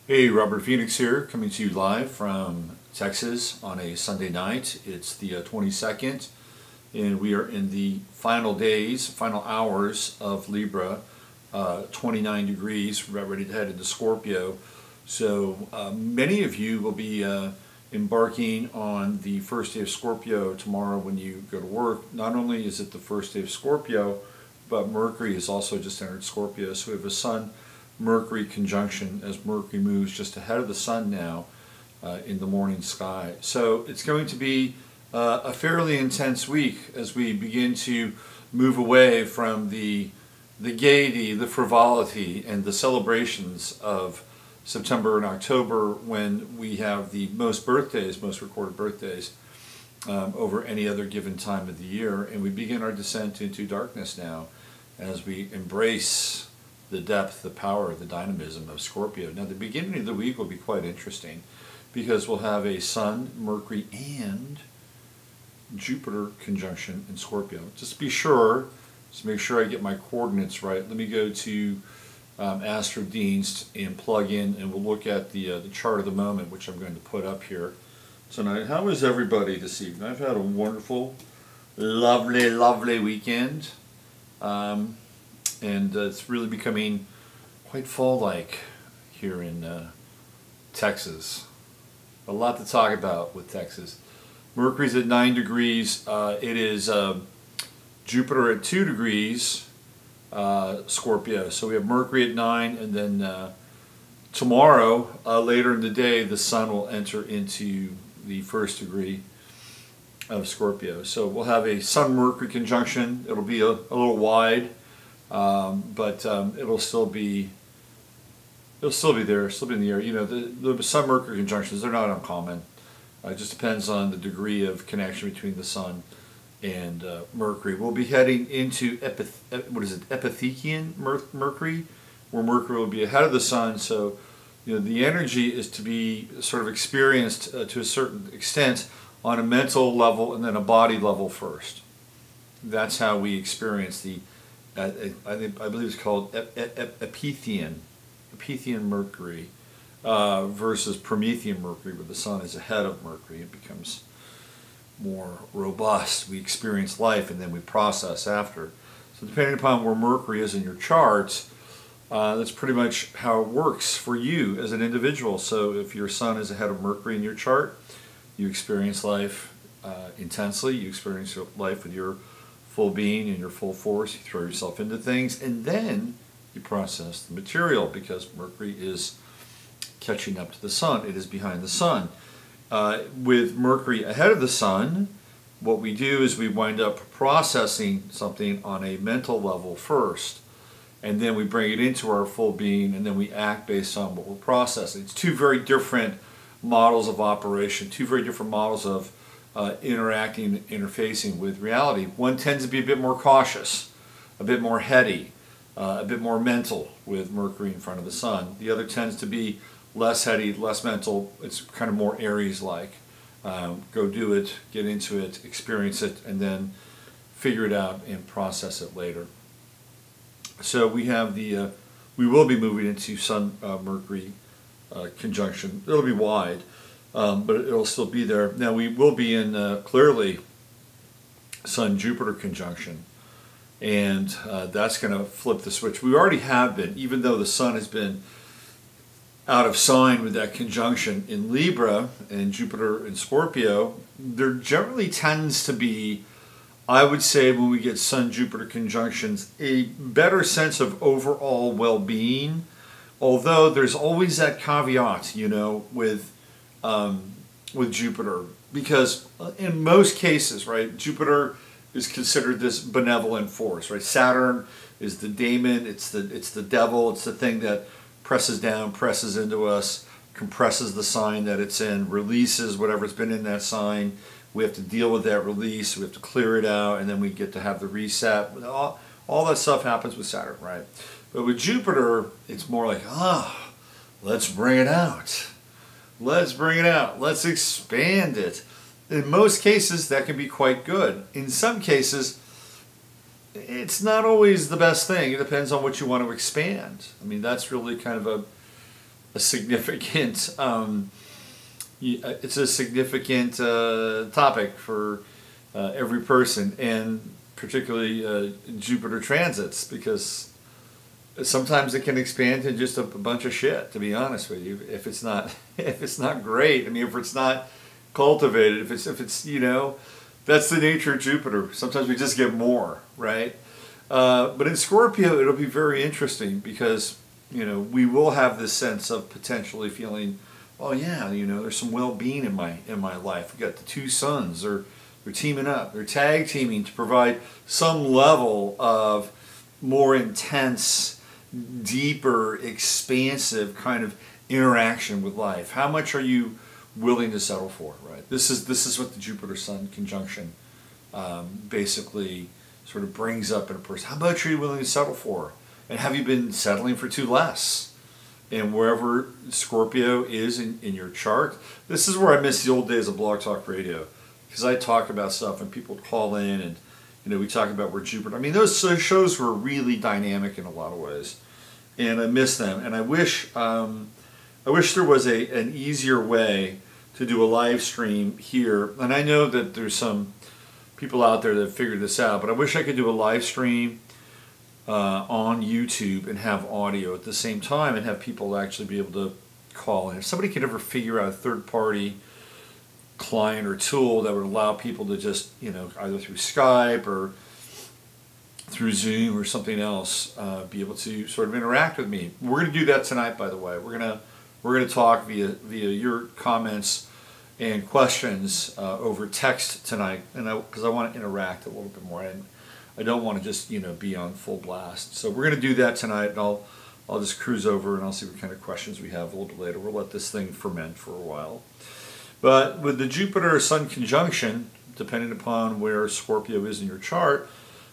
Hey, Robert Phoenix here, coming to you live from Texas on a Sunday night. It's the 22nd, and we are in the final days, final hours of Libra, 29 degrees, we're about ready to head into Scorpio. So many of you will be embarking on the first day of Scorpio tomorrow when you go to work. Not only is it the first day of Scorpio, but Mercury has also just entered Scorpio, so we have a Sun Mercury conjunction as Mercury moves just ahead of the Sun now in the morning sky. So it's going to be a fairly intense week as we begin to move away from the gaiety, the frivolity, and the celebrations of September and October, when we have the most birthdays, most recorded birthdays over any other given time of the year, and we begin our descent into darkness now as we embrace the depth, the power, the dynamism of Scorpio. Now the beginning of the week will be quite interesting because we'll have a Sun, Mercury, and Jupiter conjunction in Scorpio. Just be sure, just make sure I get my coordinates right. Let me go to AstroDienst and plug in, and we'll look at the chart of the moment, which I'm going to put up here tonight. How is everybody this evening? I've had a wonderful, lovely, lovely weekend. And it's really becoming quite fall-like here in Texas. A lot to talk about with Texas. Mercury's at 9 degrees. It is Jupiter at 2 degrees, Scorpio. So we have Mercury at 9, and then tomorrow, later in the day, the Sun will enter into the 1st degree of Scorpio. So we'll have a Sun-Mercury conjunction. It'll be a little wide. But it'll still be there, still be in the air. You know, the Sun-Mercury conjunctions, they're not uncommon. It just depends on the degree of connection between the Sun and Mercury. We'll be heading into Epithekian Mercury, where Mercury will be ahead of the Sun. So, you know, the energy is to be sort of experienced to a certain extent on a mental level and then a body level first. That's how we experience the I believe it's called Epithean Mercury versus Promethean Mercury, where the Sun is ahead of Mercury. It becomes more robust. We experience life and then we process after. So depending upon where Mercury is in your chart, that's pretty much how it works for you as an individual. So if your Sun is ahead of Mercury in your chart, you experience life intensely. You experience life with your full being and your full force. You throw yourself into things, and then you process the material because Mercury is catching up to the Sun. It is behind the Sun. With Mercury ahead of the Sun, what we do is we wind up processing something on a mental level first, and then we bring it into our full being, and then we act based on what we're processing. It's two very different models of operation, two very different models of interacting, interfacing with reality. One tends to be a bit more cautious, a bit more heady, a bit more mental with Mercury in front of the Sun. The other tends to be less heady, less mental. It's kind of more Aries-like. Go do it, get into it, experience it, and then figure it out and process it later. So we have the, we will be moving into Sun-Mercury conjunction. It'll be wide. But it'll still be there. Now we will be in clearly Sun-Jupiter conjunction, and that's going to flip the switch. We already have been, even though the Sun has been out of sign with that conjunction in Libra and Jupiter in Scorpio. There generally tends to be, I would say, when we get Sun-Jupiter conjunctions, a better sense of overall well-being, although there's always that caveat, you know, with Jupiter, because in most cases, right, Jupiter is considered this benevolent force, right? Saturn is the daemon, it's the devil, it's the thing that presses down, presses into us, compresses the sign that it's in, releases whatever's been in that sign. We have to deal with that release, we have to clear it out, and then we get to have the reset. All that stuff happens with Saturn, right? But with Jupiter, it's more like, let's bring it out. Let's bring it out. Let's expand it. In most cases, that can be quite good. In some cases, it's not always the best thing. It depends on what you want to expand. I mean, that's really kind of a significant it's a significant topic for every person, and particularly Jupiter transits, because sometimes it can expand to just a bunch of shit, to be honest with you, if it's not if it's not great. I mean, if it's not cultivated, if it's you know, that's the nature of Jupiter. Sometimes we just get more, right? But in Scorpio, it'll be very interesting, because you know, we will have this sense of potentially feeling, oh yeah, you know, there's some well-being in my life. We got the two suns, they're teaming up, they're tag teaming to provide some level of more intense, deeper, expansive kind of interaction with life. How much are you willing to settle for, right? This is what the Jupiter-Sun conjunction basically sort of brings up in a person. How much are you willing to settle for? And have you been settling for too less? And wherever Scorpio is in your chart, this is where I miss the old days of Blog Talk Radio, because I talk about stuff and people call in, and you know, we talk about where Jupiter. I mean, those shows were really dynamic in a lot of ways, and I miss them. And I wish there was an easier way to do a live stream here. And I know that there's some people out there that have figured this out, but I wish I could do a live stream on YouTube and have audio at the same time, and have people actually be able to call in. If somebody could ever figure out a third-party client or tool that would allow people to just, you know, either through Skype or through Zoom or something else, be able to sort of interact with me. We're going to do that tonight, by the way. We're going to talk via your comments and questions over text tonight, and because I want to interact a little bit more. And I don't want to just, you know, be on full blast. So we're going to do that tonight, and I'll just cruise over and I'll see what kind of questions we have a little bit later. We'll let this thing ferment for a while. But with the Jupiter-Sun conjunction, depending upon where Scorpio is in your chart,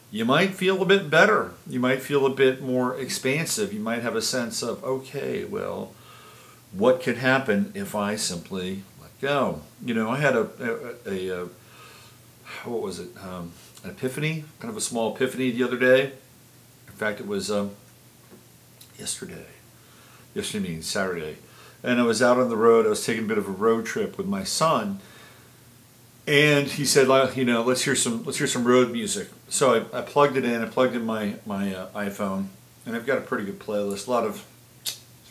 you might feel a bit better. You might feel a bit more expansive. You might have a sense of, okay, well, what could happen if I simply let go? You know, I had a what was it? An epiphany, kind of a small epiphany the other day. In fact, it was yesterday meaning Saturday, and I was out on the road. I was taking a bit of a road trip with my son, and he said, you know, let's hear some road music. So I plugged it in. I plugged in my iPhone, and I've got a pretty good playlist. A lot of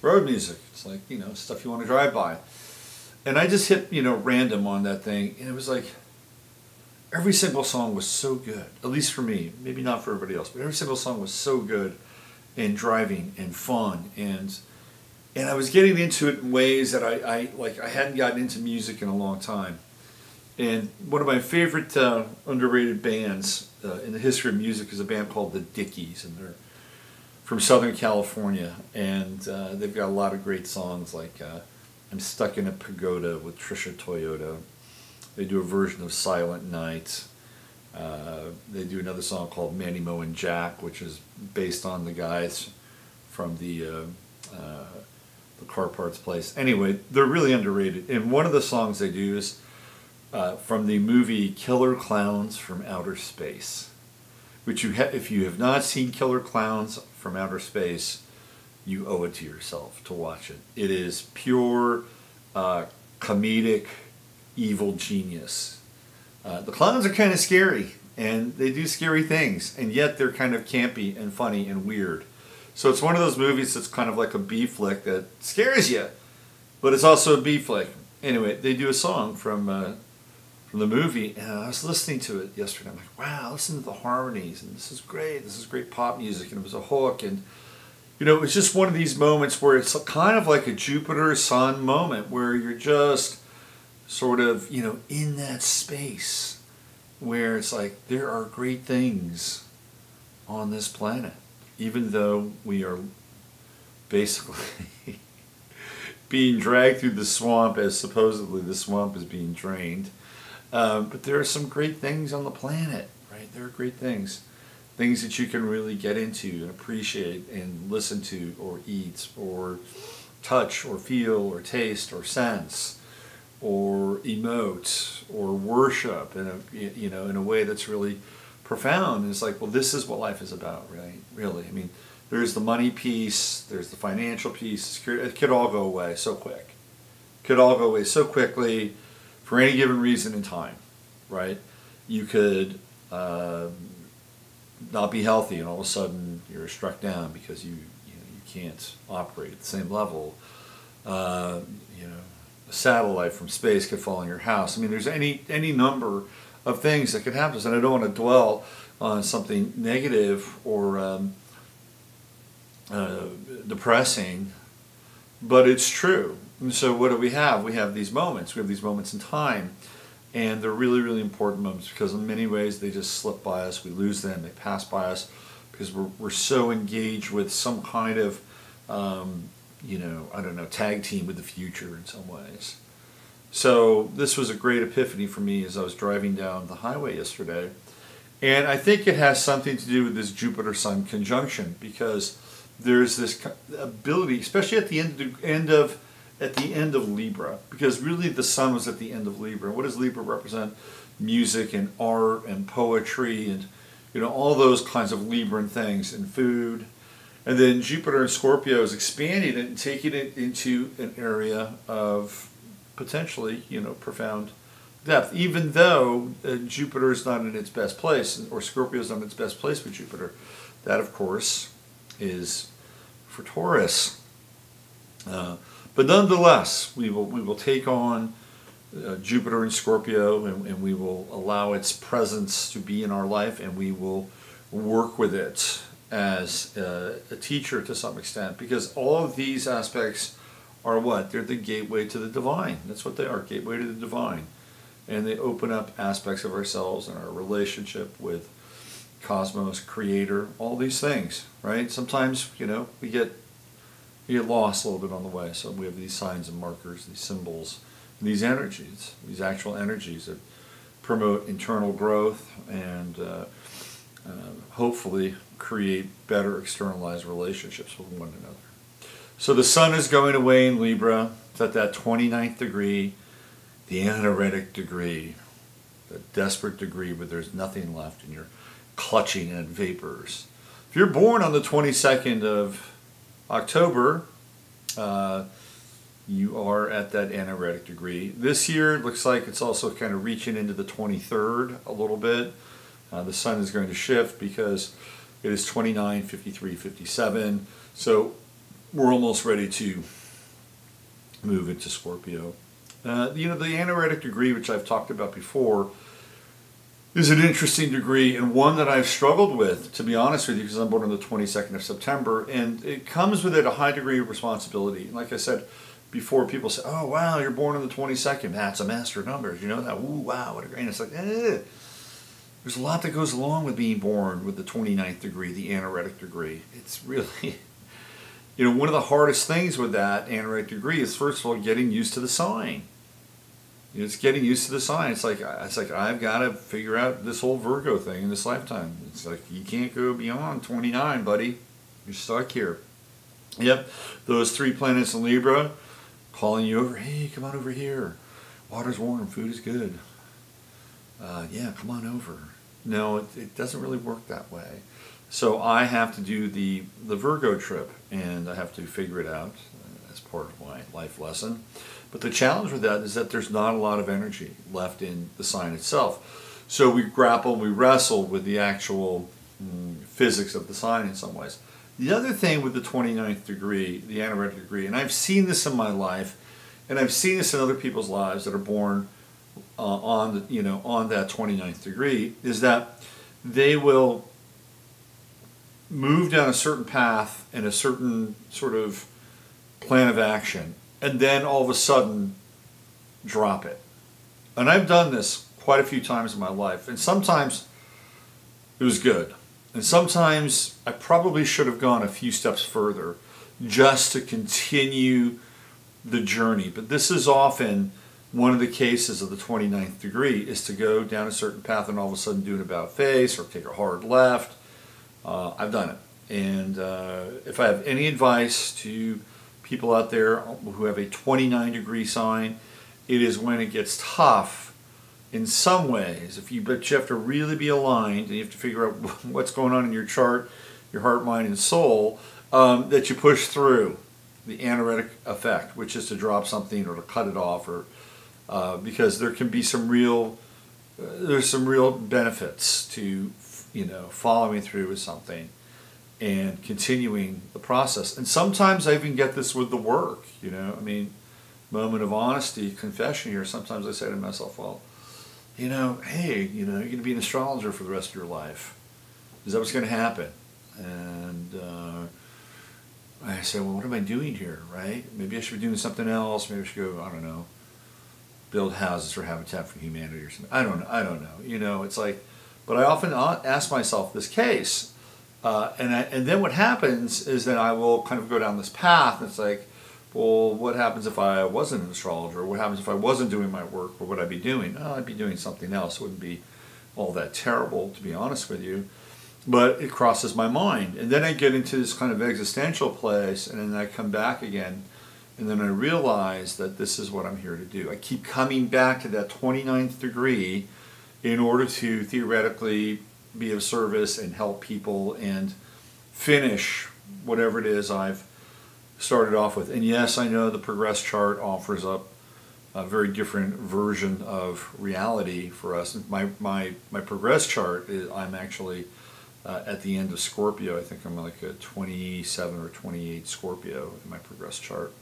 road music. It's like, you know, stuff you want to drive by, and I just hit, you know, random on that thing, and it was like, every single song was so good, at least for me, maybe not for everybody else, but every single song was so good and driving and fun, and I was getting into it in ways that I hadn't gotten into music in a long time. And one of my favorite underrated bands in the history of music is a band called the Dickies, and they're from Southern California, and they've got a lot of great songs like I'm Stuck in a Pagoda with Trisha Toyota. They do a version of Silent Night. They do another song called Manny Moe and Jack, which is based on the guys from the car parts place. Anyway, they're really underrated. And one of the songs they do is from the movie Killer Clowns from Outer Space, which if you have not seen Killer Clowns from Outer Space, you owe it to yourself to watch it. It is pure comedic evil genius. The clowns are kind of scary, and they do scary things, and yet they're kind of campy and funny and weird. So it's one of those movies that's kind of like a B flick that scares you, but it's also a B flick. Anyway, they do a song from the movie, and I was listening to it yesterday. I'm like, wow, listen to the harmonies, and this is great. This is great pop music, and it was a hook, and you know, it was just one of these moments where it's kind of like a Jupiter-Sun moment where you're just sort of, you know, in that space where it's like there are great things on this planet, even though we are basically being dragged through the swamp as supposedly the swamp is being drained. But there are some great things on the planet, right? There are great things that you can really get into and appreciate and listen to or eat or touch or feel or taste or sense or emote or worship in a way that's really profound. And it's like, well, this is what life is about, right? Really. I mean, There's the money piece, there's the financial piece. It could all go away so quick. Could all go away so quickly for any given reason in time, right? You could not be healthy, and all of a sudden you're struck down because you can't operate at the same level. A satellite from space could fall on your house. I mean, there's any number of things that could happen. And I don't want to dwell on something negative or depressing, but it's true. And so what do we have? We have these moments. We have these moments in time, and they're really, really important moments because in many ways they just slip by us. We lose them. They pass by us because we're so engaged with some kind of I don't know, tag team with the future in some ways. So this was a great epiphany for me as I was driving down the highway yesterday. And I think it has something to do with this Jupiter-Sun conjunction, because there's this ability, especially at the end of Libra, because really the Sun was at the end of Libra. What does Libra represent? Music and art and poetry and all those kinds of Libran things, and food. And then Jupiter and Scorpio is expanding it and taking it into an area of potentially, profound depth. Even though Jupiter is not in its best place, or Scorpio is not in its best place with Jupiter. That, of course, is for Taurus. But nonetheless, we will take on Jupiter and Scorpio, and we will allow its presence to be in our life, and we will work with it as a teacher to some extent, because all of these aspects are what? They're the gateway to the divine. That's what they are, gateway to the divine. And they open up aspects of ourselves and our relationship with cosmos, creator, all these things, right? Sometimes, we get lost a little bit on the way. So we have these signs and markers, these symbols, and these energies, these actual energies that promote internal growth and hopefully create better externalized relationships with one another. So the Sun is going away in Libra. It's at that 29th degree, the anaretic degree, the desperate degree where there's nothing left and you're clutching at vapors. If you're born on the 22nd of October, you are at that anaretic degree. This year, it looks like it's also kind of reaching into the 23rd a little bit. The Sun is going to shift because it is 29, 53, 57. So we're almost ready to move into Scorpio. The anaretic degree, which I've talked about before, is an interesting degree and one that I've struggled with, to be honest with you, because I'm born on the 22nd of September, and it comes with it a high degree of responsibility. Like I said before, people say, oh, wow, you're born on the 22nd. That's a master of numbers. You know that? Ooh, wow, what a great. And it's like, there's a lot that goes along with being born with the 29th degree, the anaretic degree. It's really, one of the hardest things with that anaretic degree is, first of all, getting used to the sign. It's getting used to the sign. It's like I've got to figure out this whole Virgo thing in this lifetime. It's like you can't go beyond 29, buddy. You're stuck here. Yep, those 3 planets in Libra calling you over. Hey, come on over here. Water's warm, food is good. Yeah, come on over. No, it doesn't really work that way. So I have to do the Virgo trip, and I have to figure it out as part of my life lesson. But the challenge with that is that there's not a lot of energy left in the sign itself. So we grapple, we wrestle with the actual physics of the sign in some ways. The other thing with the 29th degree, the anaretic degree, and I've seen this in my life, and I've seen this in other people's lives that are born on that 29th degree, is that they will move down a certain path and a certain sort of plan of action, and then all of a sudden drop it. And I've done this quite a few times in my life, and sometimes it was good, and sometimes I probably should have gone a few steps further just to continue the journey. But this is often one of the cases of the 29th degree, is to go down a certain path and all of a sudden do an about face or take a hard left. I've done it. And if I have any advice to people out there who have a 29 degree sign, it is when it gets tough in some ways. But you have to really be aligned, and you have to figure out what's going on in your chart your heart, mind, and soul, that you push through the aneretic effect, which is to drop something or to cut it off, or because there can be some real there's some real benefits to following through with something and continuing the process. And sometimes I even get this with the work. I mean, moment of honesty, confession here. Sometimes I say to myself, well, hey, you're going to be an astrologer for the rest of your life. Is that what's going to happen? And I say, well, what am I doing here, right? Maybe I should be doing something else. Maybe I should go, I don't know, build houses for Habitat for Humanity or something. I don't know. It's like, but I often ask myself this case. And then what happens is that I will kind of go down this path. And it's like, well, what happens if I wasn't an astrologer? What happens if I wasn't doing my work? What would I be doing? Oh, I'd be doing something else. It wouldn't be all that terrible, to be honest with you. But it crosses my mind. And then I get into this kind of existential place, and then I come back again, and then I realize that this is what I'm here to do. I keep coming back to that 29th degree in order to theoretically be of service and help people and finish whatever it is I've started off with. And yes, I know the Progress chart offers up a very different version of reality for us. My Progress chart is, I'm actually at the end of Scorpio. I think I'm like a 27 or 28 Scorpio in my Progress chart.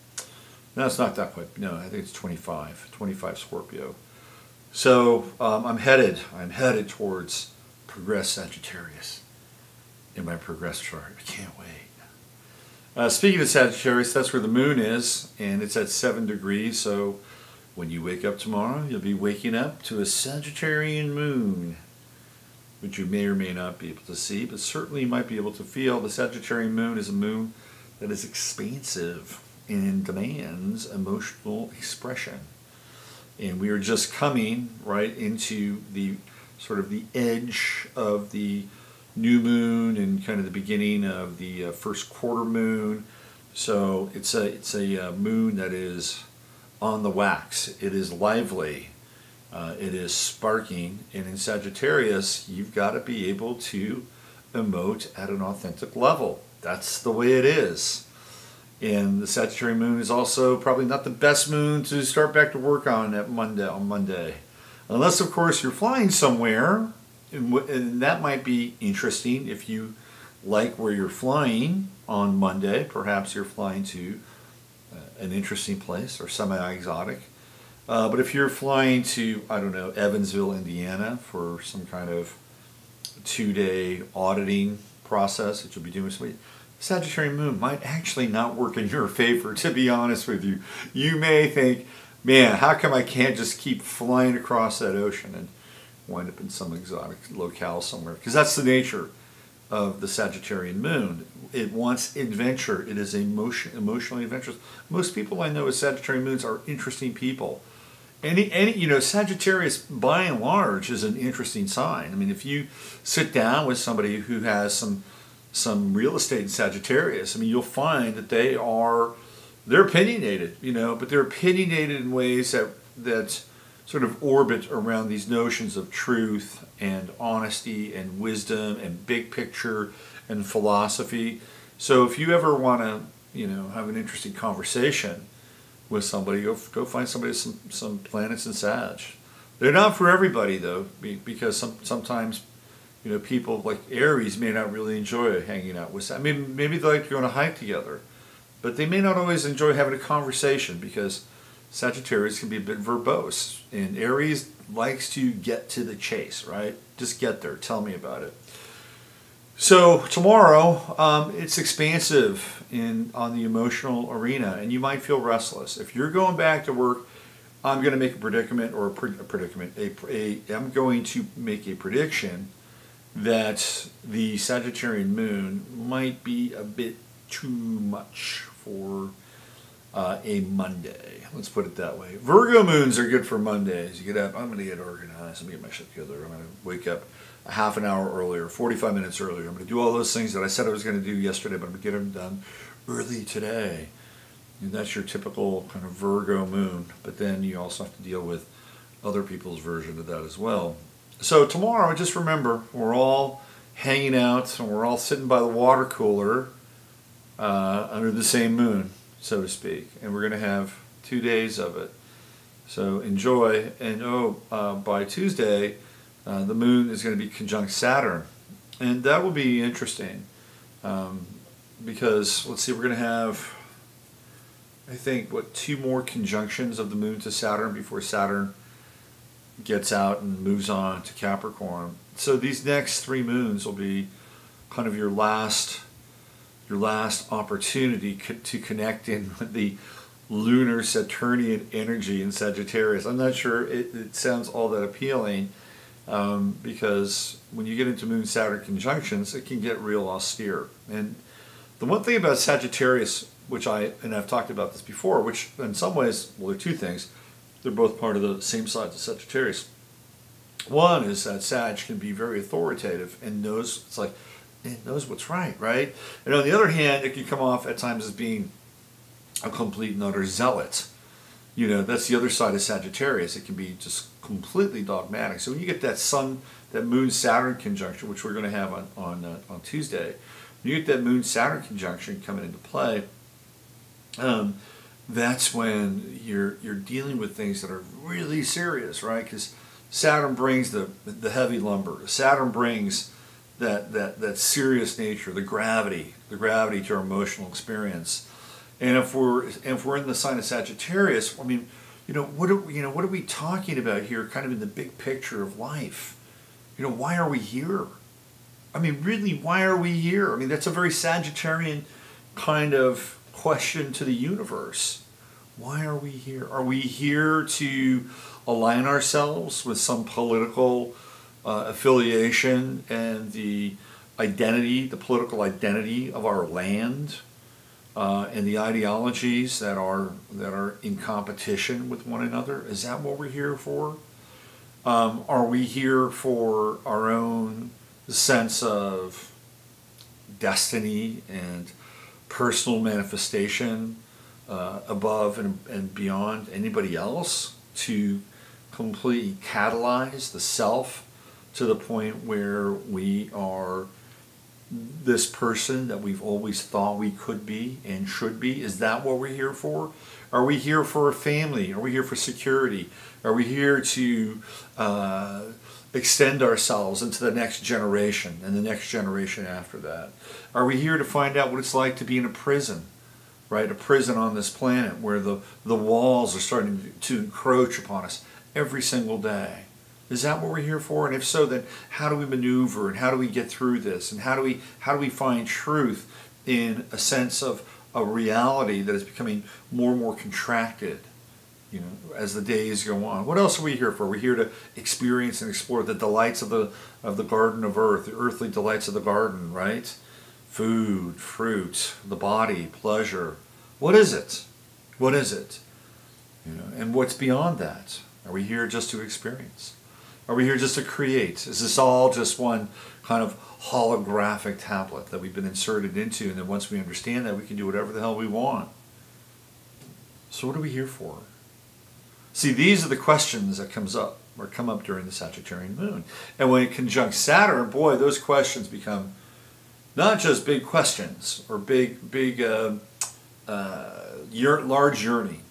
No, it's not that quite. No, I think it's 25 Scorpio. So I'm headed towards Progress Sagittarius in my Progress chart. I can't wait. Speaking of Sagittarius, that's where the moon is, and it's at 7 degrees. So when you wake up tomorrow, you'll be waking up to a Sagittarian moon, which you may or may not be able to see, but certainly you might be able to feel. The Sagittarian moon is a moon that is expansive and demands emotional expression. And we are just coming right into the sort of the edge of the new moon and kind of the beginning of the first quarter moon. So it's a moon that is on the wax. It is lively. It is sparking. And in Sagittarius, you've got to be able to emote at an authentic level. That's the way it is. And the Sagittarian moon is also probably not the best moon to start back to work on Monday. Unless, of course, you're flying somewhere, and that might be interesting if you like where you're flying on Monday. Perhaps you're flying to an interesting place or semi-exotic. But if you're flying to, I don't know, Evansville, Indiana for some kind of 2-day auditing process that you'll be doing with somebody, Sagittarian moon might actually not work in your favor, to be honest with you. You may think, man, how come I can't just keep flying across that ocean and wind up in some exotic locale somewhere? Because that's the nature of the Sagittarian moon. It wants adventure. It is emotionally adventurous. Most people I know with Sagittarian moons are interesting people. Sagittarius, by and large, is an interesting sign. I mean, if you sit down with somebody who has some real estate in Sagittarius, I mean, you'll find that they're opinionated, but they're opinionated in ways that sort of orbit around these notions of truth and honesty and wisdom and big picture and philosophy. So if you ever want to, have an interesting conversation with somebody, go find somebody with some planets in Sag. They're not for everybody though, because sometimes people like Aries may not really enjoy hanging out with Sag. Maybe they like to go on a hike together, but they may not always enjoy having a conversation because Sagittarius can be a bit verbose, and Aries likes to get to the chase, right? Just get there. Tell me about it. So tomorrow, it's expansive on the emotional arena, and you might feel restless. If you're going back to work, I'm going to make a predicament or I'm going to make a prediction that the Sagittarian moon might be a bit too much for a Monday. Let's put it that way. Virgo moons are good for Mondays. You get up, I'm going to get organized. I'm going to get my shit together. I'm going to wake up a half an hour earlier, 45 minutes earlier. I'm going to do all those things that I said I was going to do yesterday, but I'm going to get them done early today. And that's your typical kind of Virgo moon. But then you also have to deal with other people's version of that as well. So tomorrow, just remember, we're all hanging out, and we're all sitting by the water cooler under the same moon, so to speak. And we're going to have 2 days of it. So enjoy. And by Tuesday, the moon is going to be conjunct Saturn. And that will be interesting. Because, let's see, we're going to have, I think, 2 more conjunctions of the moon to Saturn before Saturn gets out and moves on to Capricorn. So these next 3 moons will be kind of your last opportunity to connect in with the lunar Saturnian energy in Sagittarius. I'm not sure it sounds all that appealing, because when you get into Moon-Saturn conjunctions, it can get real austere. And the one thing about Sagittarius, which I've talked about this before, which in some ways, well, there are 2 things. They're both part of the same side of Sagittarius. One is that Sag can be very authoritative and knows what's right, right? And on the other hand, it can come off at times as being a complete and utter zealot. You know, that's the other side of Sagittarius. It can be just completely dogmatic. So when you get that Moon-Saturn conjunction, which we're going to have on Tuesday, when you get that Moon-Saturn conjunction coming into play, that's when you're dealing with things that are really serious, right? Because Saturn brings the heavy lumber. Saturn brings that serious nature, the gravity to our emotional experience. And if we're in the sign of Sagittarius, I mean, what are we talking about here, kind of in the big picture of life? Why are we here? I mean, really, why are we here? I mean, that's a very Sagittarian kind of question to the universe. Why are we here? Are we here to align ourselves with some political affiliation and the political identity of our land, and the ideologies that are in competition with one another? Is that what we're here for? Are we here for our own sense of destiny and personal manifestation above and beyond anybody else, to completely catalyze the self to the point where we are this person that we've always thought we could be and should be? Is that what we're here for? Are we here for a family? Are we here for security? Are we here to extend ourselves into the next generation and the next generation after that? Are we here to find out what it's like to be in a prison, right? A prison on this planet where the walls are starting to encroach upon us every single day. Is that what we're here for? And if so, then how do we maneuver, and how do we get through this, and how do we find truth in a sense of a reality that is becoming more and more contracted, as the days go on? What else are we here for? We're here to experience and explore the delights of the garden of earth, the earthly delights of the garden, right? Food, fruit, the body, pleasure. What is it? What is it? And what's beyond that? Are we here just to experience? Are we here just to create? Is this all just one kind of holographic tablet that we've been inserted into, and then once we understand that, we can do whatever the hell we want? So what are we here for? See, these are the questions that come up during the Sagittarian moon. And when it conjuncts Saturn, boy, those questions become not just big questions or large yearning,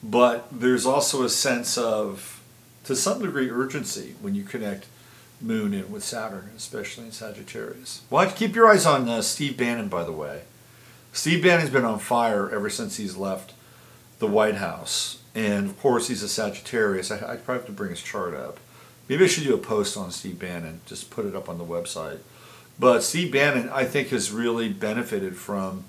but there's also a sense of, to some degree, urgency when you connect Moon in with Saturn, especially in Sagittarius. Well, keep your eyes on Steve Bannon, by the way. Steve Bannon's been on fire ever since he's left the White House. And, of course, he's a Sagittarius. I probably have to bring his chart up. Maybe I should do a post on Steve Bannon, just put it up on the website. But Steve Bannon, I think, has really benefited from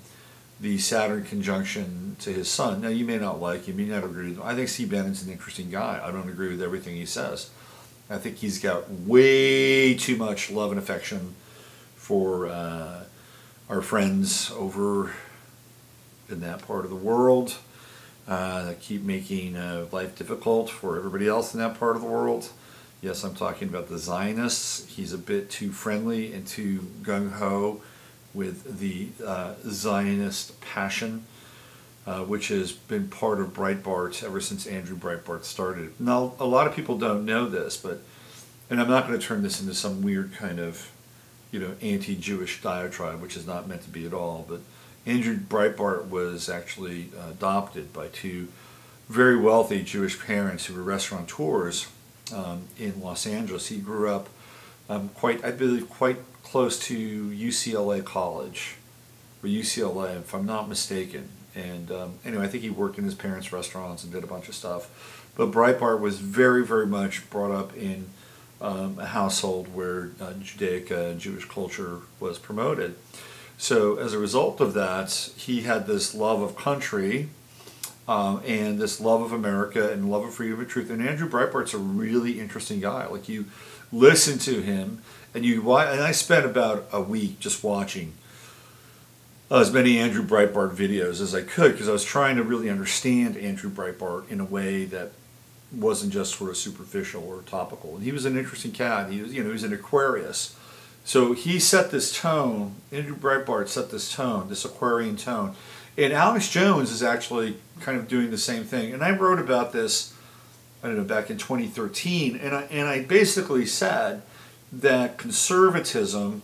the Saturn conjunction to his sun. Now, you may not like him, you may not agree with him. I think Steve Bannon's an interesting guy. I don't agree with everything he says. I think he's got way too much love and affection for our friends over in that part of the world that keep making life difficult for everybody else in that part of the world. Yes, I'm talking about the Zionists. He's a bit too friendly and too gung-ho with the Zionist passion, which has been part of Breitbart ever since Andrew Breitbart started. Now, a lot of people don't know this, and I'm not going to turn this into some weird kind of anti-Jewish diatribe, which is not meant to be at all. But Andrew Breitbart was actually adopted by two very wealthy Jewish parents who were restaurateurs in Los Angeles. He grew up I believe, quite close to UCLA College, or UCLA, if I'm not mistaken. And anyway, I think he worked in his parents' restaurants and did a bunch of stuff. But Breitbart was very, very much brought up in a household where Judaic Jewish culture was promoted. So as a result of that, he had this love of country and this love of America and love of freedom and truth. And Andrew Breitbart's a really interesting guy. Like, you listen to him, and I spent about a week just watching as many Andrew Breitbart videos as I could, because I was trying to really understand Andrew Breitbart in a way that wasn't just sort of superficial or topical. And he was an interesting cat. He was, he was an Aquarius. So he set this tone, Andrew Breitbart set this tone, this Aquarian tone. And Alex Jones is actually kind of doing the same thing. And I wrote about this, I don't know, back in 2013, and I basically said that conservatism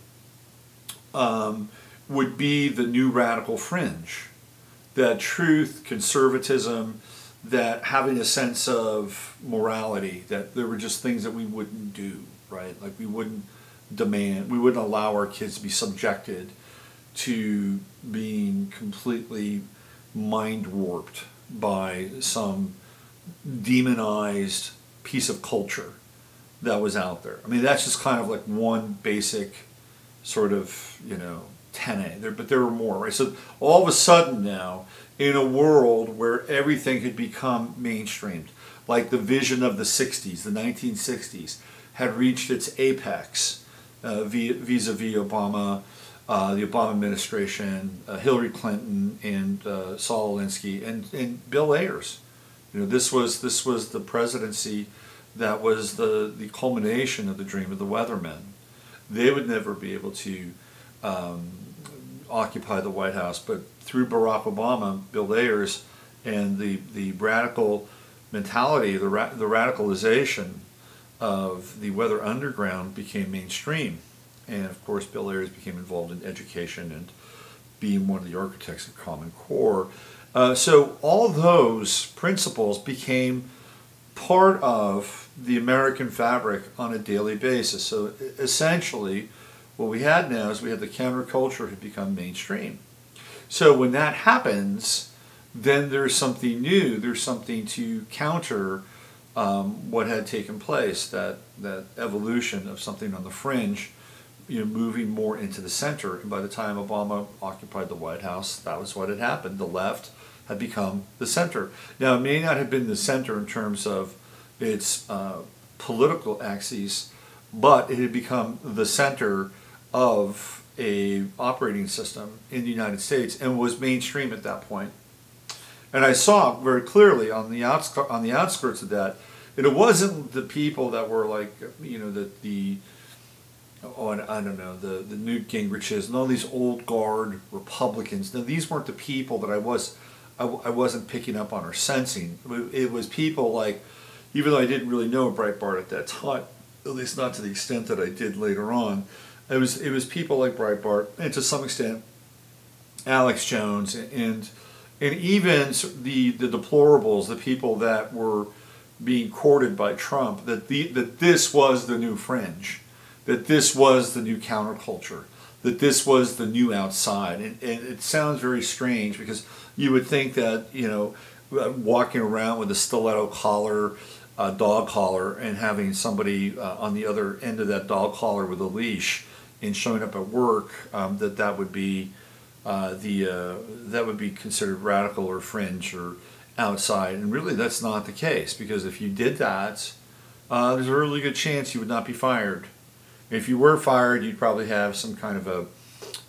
would be the new radical fringe. That truth, conservatism, that having a sense of morality, that there were just things that we wouldn't do, right? Like, we wouldn't demand, we wouldn't allow our kids to be subjected to being completely mind warped by some demonized piece of culture that was out there. I mean, that's just kind of like one basic sort of, tenet. But there were more, right? So all of a sudden now, in a world where everything had become mainstreamed, like the vision of the 60s, the 1960s, had reached its apex vis-a-vis Obama, the Obama administration, Hillary Clinton, and Saul Alinsky, and Bill Ayers. This was the presidency that was the culmination of the dream of the weathermen. They would never be able to occupy the White House, but through Barack Obama, Bill Ayers, and the radical mentality, the radicalization of the weather underground became mainstream. And of course, Bill Ayers became involved in education and being one of the architects of Common Core. So all those principles became part of the American fabric on a daily basis. So essentially, what we had now is we had the counterculture had become mainstream. So when that happens, then there's something new. There's something to counter what had taken place, that evolution of something on the fringe, moving more into the center. And by the time Obama occupied the White House, that was what had happened. The left had become the center. Now, it may not have been the center in terms of its political axes, but it had become the center of a operating system in the United States and was mainstream at that point. And I saw very clearly on the outskirts of that, and it wasn't the people that were like, the Newt Gingriches and all these old guard Republicans. Now, these weren't the people that I wasn't picking up on or sensing. It was people like, even though I didn't really know Breitbart at that time, at least not to the extent that I did later on, it was people like Breitbart, and to some extent Alex Jones, and even the deplorables, the people that were being courted by Trump, that this was the new fringe, that this was the new counterculture, that this was the new outside. And it sounds very strange, because you would think that, walking around with a stiletto collar, a dog collar, and having somebody on the other end of that dog collar with a leash and showing up at work, that would be that would be considered radical or fringe or outside. And really, that's not the case, because if you did that, there's a really good chance you would not be fired. If you were fired, you'd probably have some kind of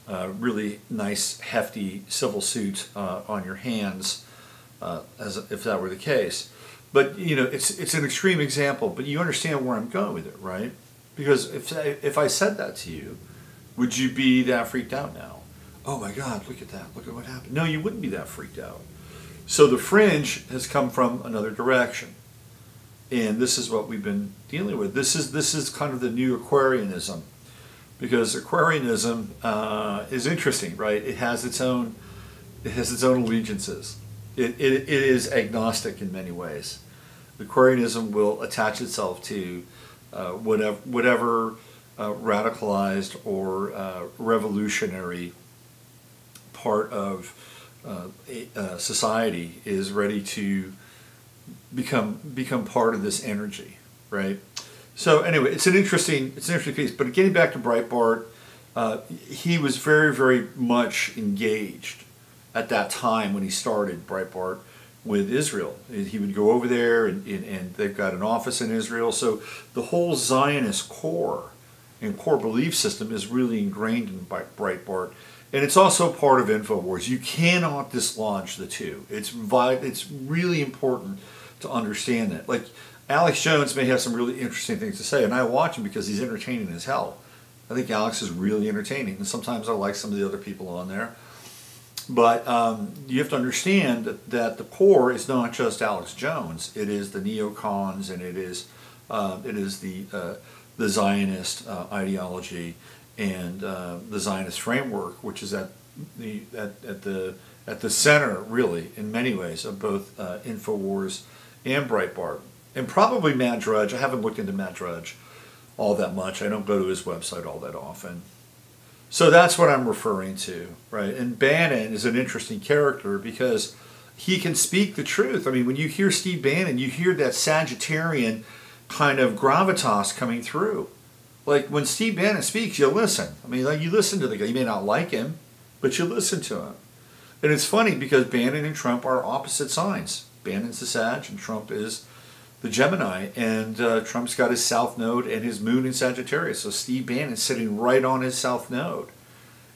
a really nice, hefty civil suit on your hands, if that were the case. But it's an extreme example, but you understand where I'm going with it, right? Because if I said that to you, would you be that freaked out now? Oh my God, look at that! Look at what happened. No, you wouldn't be that freaked out. So the fringe has come from another direction. And this is what we've been dealing with. This is kind of the new Aquarianism, because Aquarianism is interesting, right? It has its own allegiances. It is agnostic in many ways. Aquarianism will attach itself to whatever radicalized or revolutionary part of society is ready to become part of this energy, right? So anyway, it's an interesting piece. But getting back to Breitbart, he was very, very much engaged at that time when he started Breitbart with Israel. He would go over there, and they've got an office in Israel. So the whole Zionist core and core belief system is really ingrained in Breitbart. And it's also part of InfoWars. You cannot dislodge the two. It's really important to understand that. Like, Alex Jones may have some really interesting things to say, and I watch him because he's entertaining as hell. I think Alex is really entertaining, and sometimes I like some of the other people on there. But you have to understand that the core is not just Alex Jones. It is the neocons, and it is the Zionist ideology and the Zionist framework, which is at the center, really, in many ways, of both InfoWars and Breitbart. And probably Matt Drudge. I haven't looked into Matt Drudge all that much. I don't go to his website all that often. So that's what I'm referring to, right? And Bannon is an interesting character because he can speak the truth. I mean, when you hear Steve Bannon, you hear that Sagittarian kind of gravitas coming through. Like, when Steve Bannon speaks, you listen. I mean, like, you listen to the guy. You may not like him, but you listen to him. And it's funny because Bannon and Trump are opposite signs. Bannon's the Sag and Trump is the Gemini, and Trump's got his South Node and his Moon in Sagittarius. So Steve Bannon's sitting right on his South Node,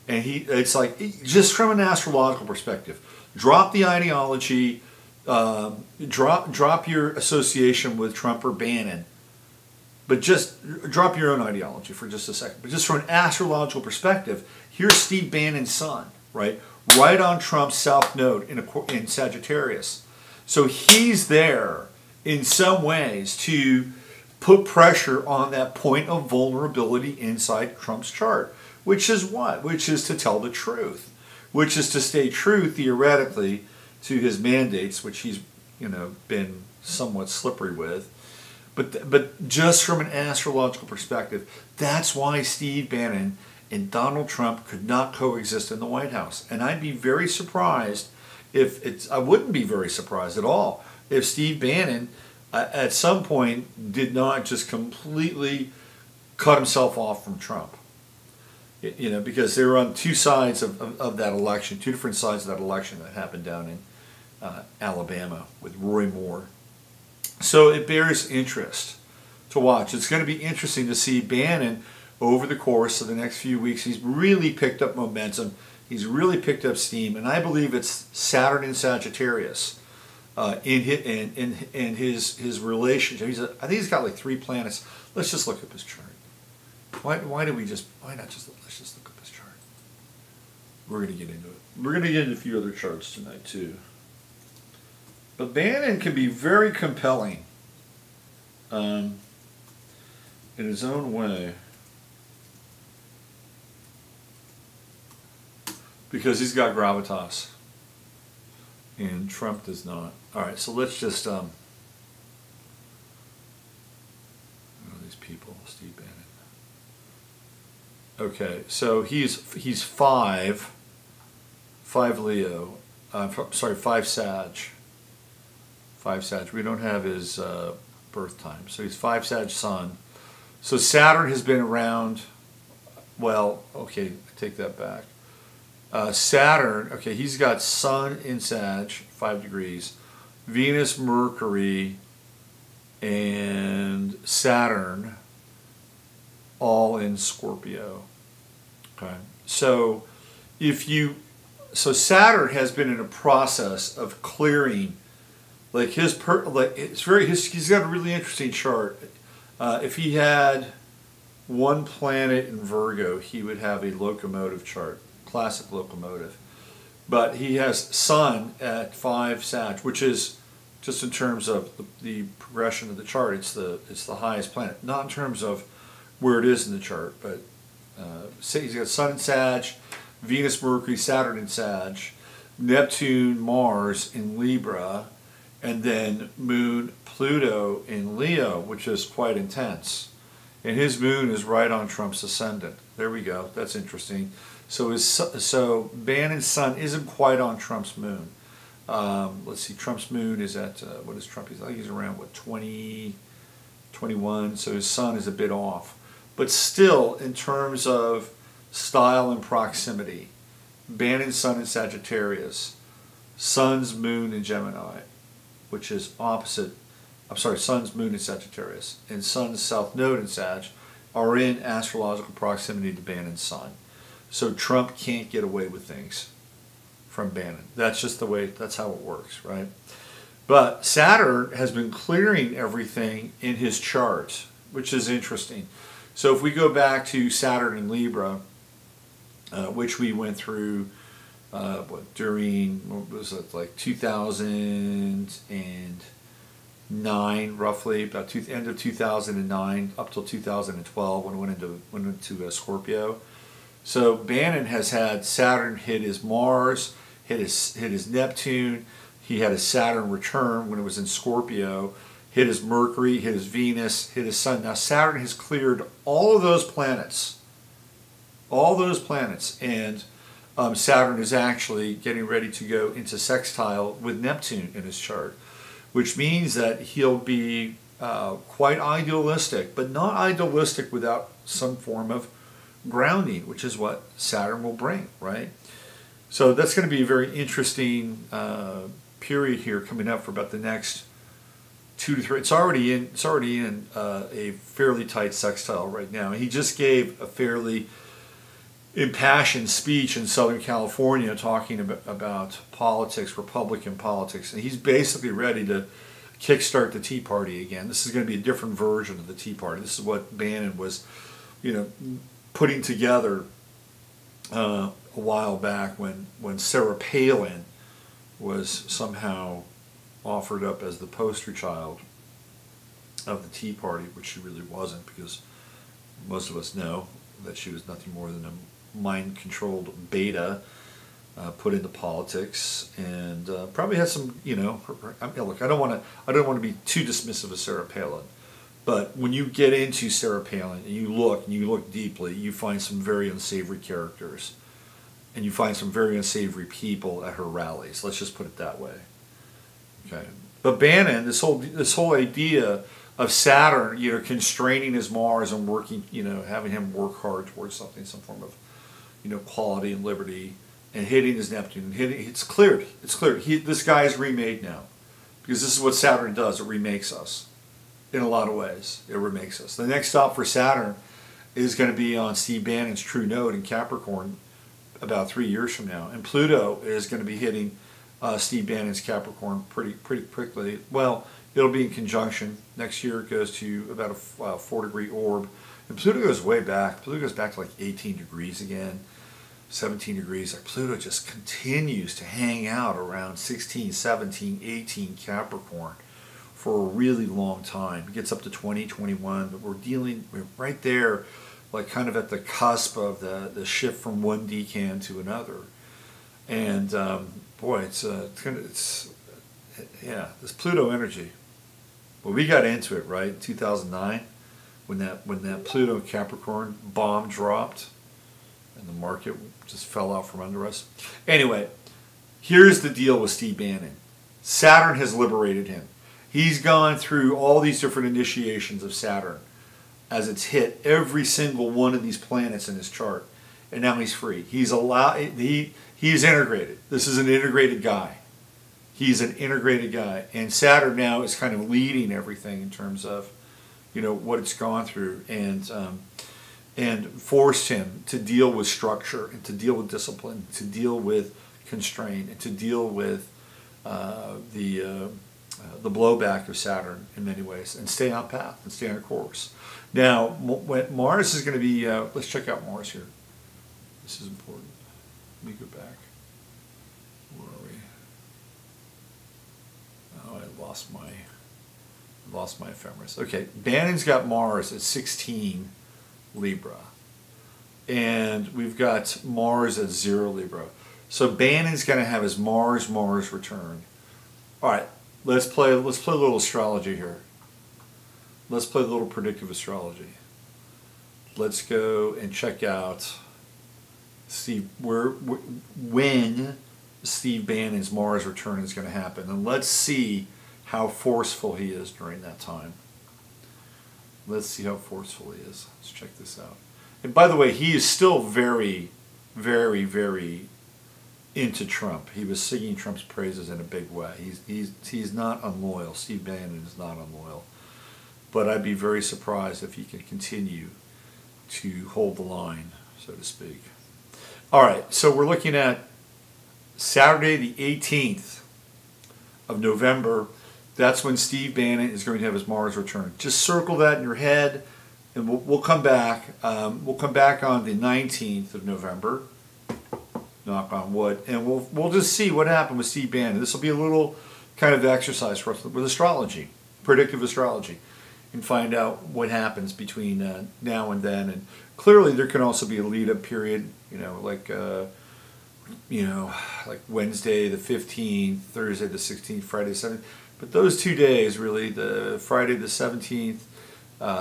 and it's like, just from an astrological perspective, drop the ideology, drop your association with Trump or Bannon, but just drop your own ideology for just a second. But just from an astrological perspective, here's Steve Bannon's sun, right on Trump's South Node in Sagittarius. So he's there in some ways to put pressure on that point of vulnerability inside Trump's chart, which is what? Which is to tell the truth, which is to stay true theoretically to his mandates, which he's been somewhat slippery with. But just from an astrological perspective, that's why Steve Bannon and Donald Trump could not coexist in the White House. And I'd be very surprised I wouldn't be very surprised at all if Steve Bannon at some point did not just completely cut himself off from Trump. Because they were on two sides of that election, two different sides of that election that happened down in Alabama with Roy Moore. So it bears interest to watch. It's going to be interesting to see Bannon over the course of the next few weeks. He's really picked up momentum. He's really picked up steam, and I believe it's Saturn in Sagittarius in his relationship. I think he's got like 3 planets. Let's just look up his chart. Why not just let's just look up his chart? We're going to get into it. We're going to get into a few other charts tonight too. But Bannon can be very compelling in his own way. Because he's got gravitas, and Trump does not. All right, so let's just these people, Steve Bannon. Okay, so he's 5 Leo. Sorry, 5 Sag. 5 Sag. We don't have his birth time, so he's 5 Sag Sun. So Saturn has been around. Well, okay, I take that back. Saturn, okay, he's got Sun in Sag, 5 degrees, Venus, Mercury, and Saturn all in Scorpio. Okay, so Saturn has been in a process of clearing, like he's got a really interesting chart. If he had one planet in Virgo, he would have a locomotive chart. Classic locomotive, but he has Sun at 5 Sag, which is just in terms of the progression of the chart. It's the highest planet, not in terms of where it is in the chart, but He's got Sun in Sag, Venus, Mercury, Saturn in Sag, Neptune, Mars in Libra, and then Moon, Pluto in Leo, which is quite intense. And his moon is right on Trump's ascendant. There we go. That's interesting. So Bannon's sun isn't quite on Trump's moon. Let's see. Trump's moon is at what is Trump? I think he's around what 20, 21. So his sun is a bit off. But still, in terms of style and proximity, Bannon's sun in Sagittarius, Sun's moon in Gemini, which is opposite. I'm sorry, Sun's moon in Sagittarius and Sun's south node in Sag are in astrological proximity to Bannon's sun. So Trump can't get away with things from Bannon. That's just the way, that's how it works, right? But Saturn has been clearing everything in his chart, which is interesting. So if we go back to Saturn in Libra, which we went through during, what was it, like 2009, roughly, about end of 2009 up till 2012 when it went into Scorpio. So Bannon has had Saturn hit his Mars, hit his Neptune. He had a Saturn return when it was in Scorpio, hit his Mercury, hit his Venus, hit his Sun. Now Saturn has cleared all of those planets. And Saturn is actually getting ready to go into sextile with Neptune in his chart, which means that he'll be quite idealistic, but not idealistic without some form of grounding, which is what Saturn will bring, right? So that's going to be a very interesting period here coming up for about the next 2 to 3. It's already in a fairly tight sextile right now. He just gave a fairly impassioned speech in Southern California talking about politics, Republican politics, and he's basically ready to kickstart the Tea Party again. This is going to be a different version of the Tea Party. This is what Bannon was, putting together a while back when Sarah Palin was somehow offered up as the poster child of the Tea Party, which she really wasn't, because most of us know that she was nothing more than a mind-controlled beta put into politics, and probably has some, look, I don't want to be too dismissive of Sarah Palin, but when you get into Sarah Palin and you look deeply, you find some very unsavory characters, and you find some very unsavory people at her rallies. Let's just put it that way. Okay, but Bannon, this whole idea of Saturn, constraining his Mars and working, having him work hard towards something, some form of, quality and liberty, and hitting his Neptune, it's cleared. This guy is remade now, because this is what Saturn does. It remakes us in a lot of ways. It remakes us. The next stop for Saturn is going to be on Steve Bannon's true node in Capricorn about 3 years from now, and Pluto is going to be hitting Steve Bannon's Capricorn pretty quickly. Well, it'll be in conjunction. Next year it goes to about a 4-degree orb. And Pluto goes way back. Pluto goes back to like 18 degrees again, 17 degrees. Like Pluto just continues to hang out around 16, 17, 18 Capricorn for a really long time. It gets up to 20, 21, but we're right there, like kind of at the cusp of the shift from one decan to another. And boy, it's this Pluto energy. Well, we got into it, right, 2009, when that Pluto Capricorn bomb dropped, and the market just fell out from under us. Anyway, here's the deal with Steve Bannon. Saturn has liberated him. He's gone through all these different initiations of Saturn as it's hit every single one of these planets in his chart, and now he's free. He's integrated. This is an integrated guy. He's an integrated guy, and Saturn now is kind of leading everything in terms of, what it's gone through, and forced him to deal with structure, and to deal with discipline, to deal with constraint, and to deal with the blowback of Saturn in many ways, and stay on path and stay on course. Now, when Mars is going to be, let's check out Mars here. This is important. Let me go back. Where are we? Oh, I lost my ephemeris. Okay, Bannon's got Mars at 16 Libra. and we've got Mars at 0 Libra. So Bannon's going to have his Mars return. All right, let's play a little astrology here. Let's play a little predictive astrology. Let's go and check out when Steve Bannon's Mars return is going to happen, and let's see how forceful he is during that time. Let's see how forceful he is. Let's check this out. And by the way, he is still very, very, very into Trump. He was singing Trump's praises in a big way. He's not unloyal. Steve Bannon is not unloyal. But I'd be very surprised if he can continue to hold the line, so to speak. All right, so we're looking at Saturday the 18th of November. That's when Steve Bannon is going to have his Mars return. Just circle that in your head, and we'll come back. We'll come back on the 19th of November, knock on wood, and we'll just see what happened with Steve Bannon. This will be a little kind of exercise for us with astrology, predictive astrology, and find out what happens between now and then. And clearly, there can also be a lead-up period, like Wednesday the 15th, Thursday the 16th, Friday the 17th. But those 2 days, really, the Friday the 17th,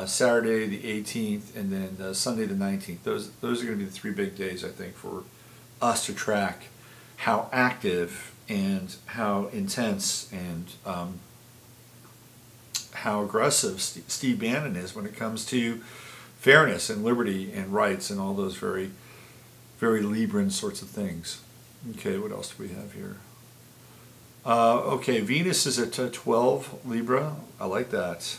Saturday the 18th, and then Sunday the 19th. Those are going to be the 3 big days, I think, for us to track how active and how intense and how aggressive Steve Bannon is when it comes to fairness and liberty and rights and all those very, very Libran sorts of things. Okay, what else do we have here? Okay, Venus is at 12 Libra. I like that.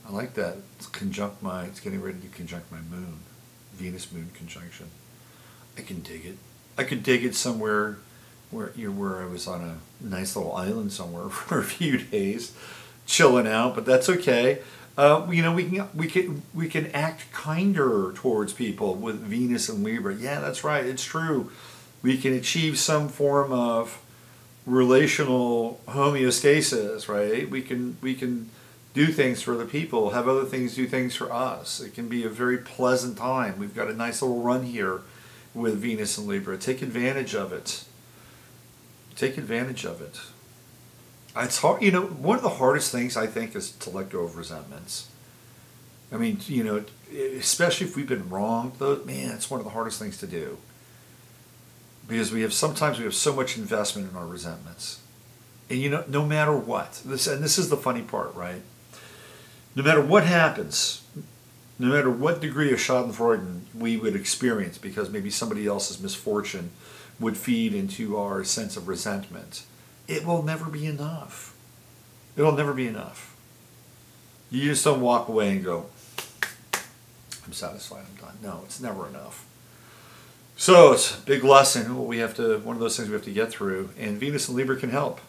I like that. It's getting ready to conjunct my moon. Venus-Moon conjunction. I can dig it. I could dig it somewhere where I was on a nice little island somewhere for a few days, chilling out. But that's okay. We can act kinder towards people with Venus and Libra. Yeah, that's right. It's true. We can achieve some form of relational homeostasis, right? We can do things for other people, have other things do things for us. It can be a very pleasant time. We've got a nice little run here with Venus and Libra. Take advantage of it. Take advantage of it. It's hard, one of the hardest things I think is to let go of resentments. I mean, especially if we've been wronged, man, it's one of the hardest things to do. Because sometimes we have so much investment in our resentments. And no matter what, this is the funny part, right? No matter what happens, no matter what degree of schadenfreude we would experience because maybe somebody else's misfortune would feed into our sense of resentment, it will never be enough. It'll never be enough. You just don't walk away and go, I'm satisfied, I'm done. No, it's never enough. So it's a big lesson. One of those things we have to get through, and Venus and Libra can help.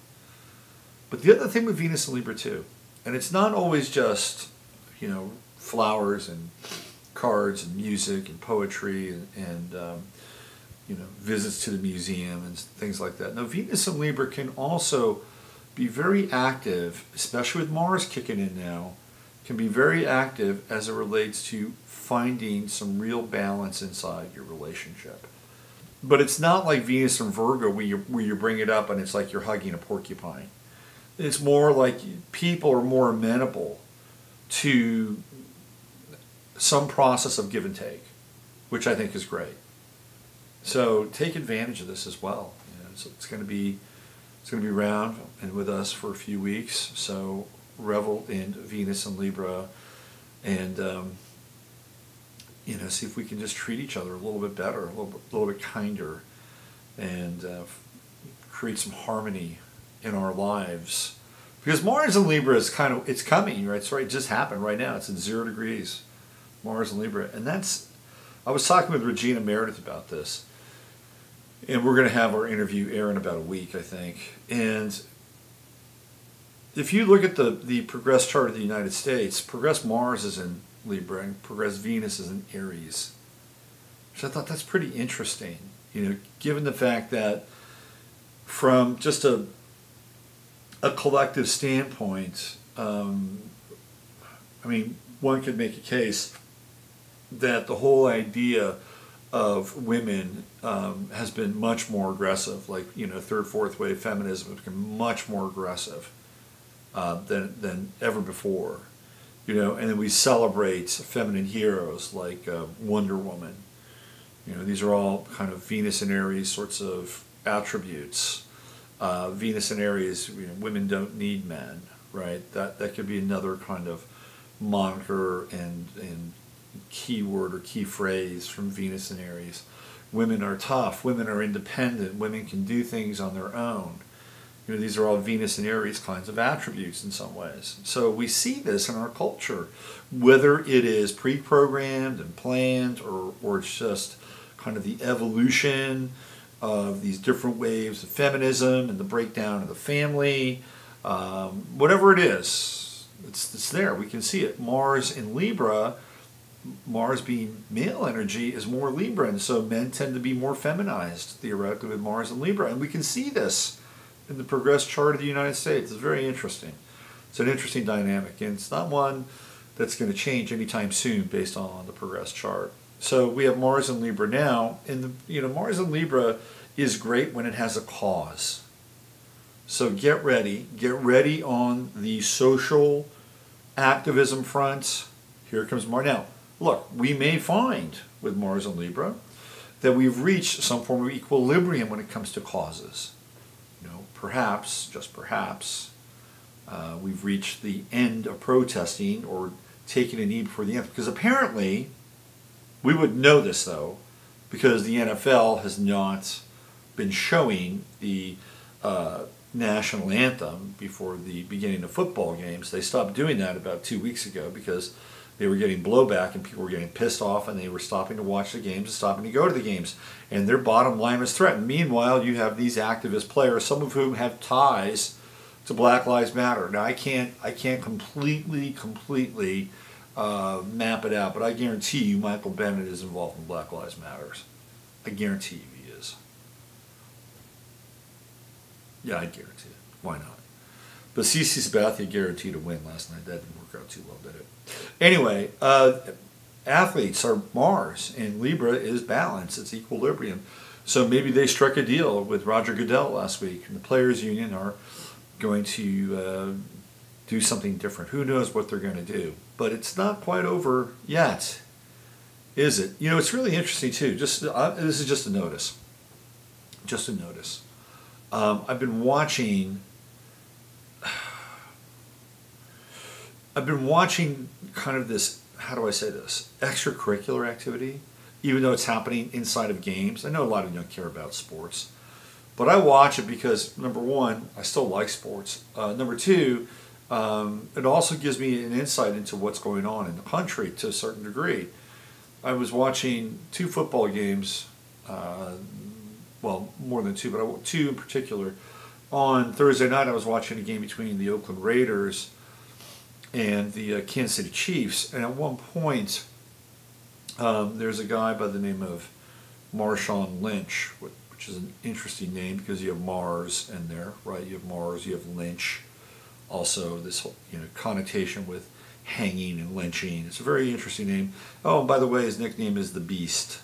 But the other thing with Venus and Libra too, and it's not always just, flowers and cards and music and poetry and visits to the museum and things like that. Now, Venus and Libra can also be very active, especially with Mars kicking in now, can be very active as it relates to finding some real balance inside your relationship. But it's not like Venus and Virgo where you bring it up and it's like you're hugging a porcupine. It's more like people are more amenable to some process of give and take, which I think is great. So take advantage of this as well. It's going to be around and with us for a few weeks. So revel in Venus and Libra, and see if we can just treat each other a little bit better, a little bit kinder, and create some harmony in our lives. Because Mars and Libra is it's coming, right? It just happened right now. It's at 0 degrees, Mars and Libra, and I was talking with Regina Meredith about this, and we're going to have our interview air in about a week, I think. And if you look at the progress chart of the United States, progress Mars is in Libra and progress Venus is in Aries. So I thought that's pretty interesting, given the fact that from just a collective standpoint, one could make a case that the whole idea of women has been much more aggressive. Like, third, fourth wave feminism has become much more aggressive than ever before. And then we celebrate feminine heroes like Wonder Woman. These are all kind of Venus and Aries sorts of attributes. Venus and Aries, women don't need men, right? That could be another kind of moniker and keyword or key phrase from Venus and Aries. Women are tough. Women are independent. Women can do things on their own. These are all Venus and Aries kinds of attributes in some ways. So we see this in our culture, whether it is pre-programmed and planned or it's just kind of the evolution of these different waves of feminism and the breakdown of the family. Whatever it is, it's there. We can see it. Mars in Libra, Mars being male energy, is more Libra, and so men tend to be more feminized, theoretically, with Mars in Libra. And we can see this in the progressed chart of the United States. It's very interesting. It's an interesting dynamic, and it's not one that's going to change anytime soon based on the progressed chart. So we have Mars in Libra now, and Mars in Libra is great when it has a cause. So get ready on the social activism front. Here comes Mars. Now, look, we may find with Mars in Libra that we've reached some form of equilibrium when it comes to causes. Perhaps, just perhaps, we've reached the end of protesting or taking a knee before the end. Because apparently, we would know this though, because the NFL has not been showing the national anthem before the beginning of football games. They stopped doing that about 2 weeks ago because they were getting blowback and people were getting pissed off and they were stopping to watch the games and stopping to go to the games. And their bottom line was threatened. Meanwhile, you have these activist players, some of whom have ties to Black Lives Matter. Now, I can't completely map it out, but I guarantee you Michael Bennett is involved in Black Lives Matters. I guarantee you he is. Yeah, I guarantee it. Why not? But CC Sabathia guaranteed a win last night. That didn't work out too well, did it? Anyway, athletes are Mars, and Libra is balance. It's equilibrium. So maybe they struck a deal with Roger Goodell last week, and the Players Union are going to do something different. Who knows what they're going to do? But it's not quite over yet, is it? It's really interesting, too. This is just a notice. Just a notice. I've been watching kind of this, how do I say this, extracurricular activity, even though it's happening inside of games. I know a lot of you don't care about sports, but I watch it because, number one, I still like sports. Number two, it also gives me an insight into what's going on in the country to a certain degree. I was watching 2 football games, well, more than 2, but 2 in particular. On Thursday night, I was watching a game between the Oakland Raiders and the Kansas City Chiefs. And at one point, there's a guy by the name of Marshawn Lynch, which is an interesting name because you have Mars in there, right? You have Mars, you have Lynch. Also, this connotation with hanging and lynching. It's a very interesting name. Oh, and by the way, his nickname is the Beast.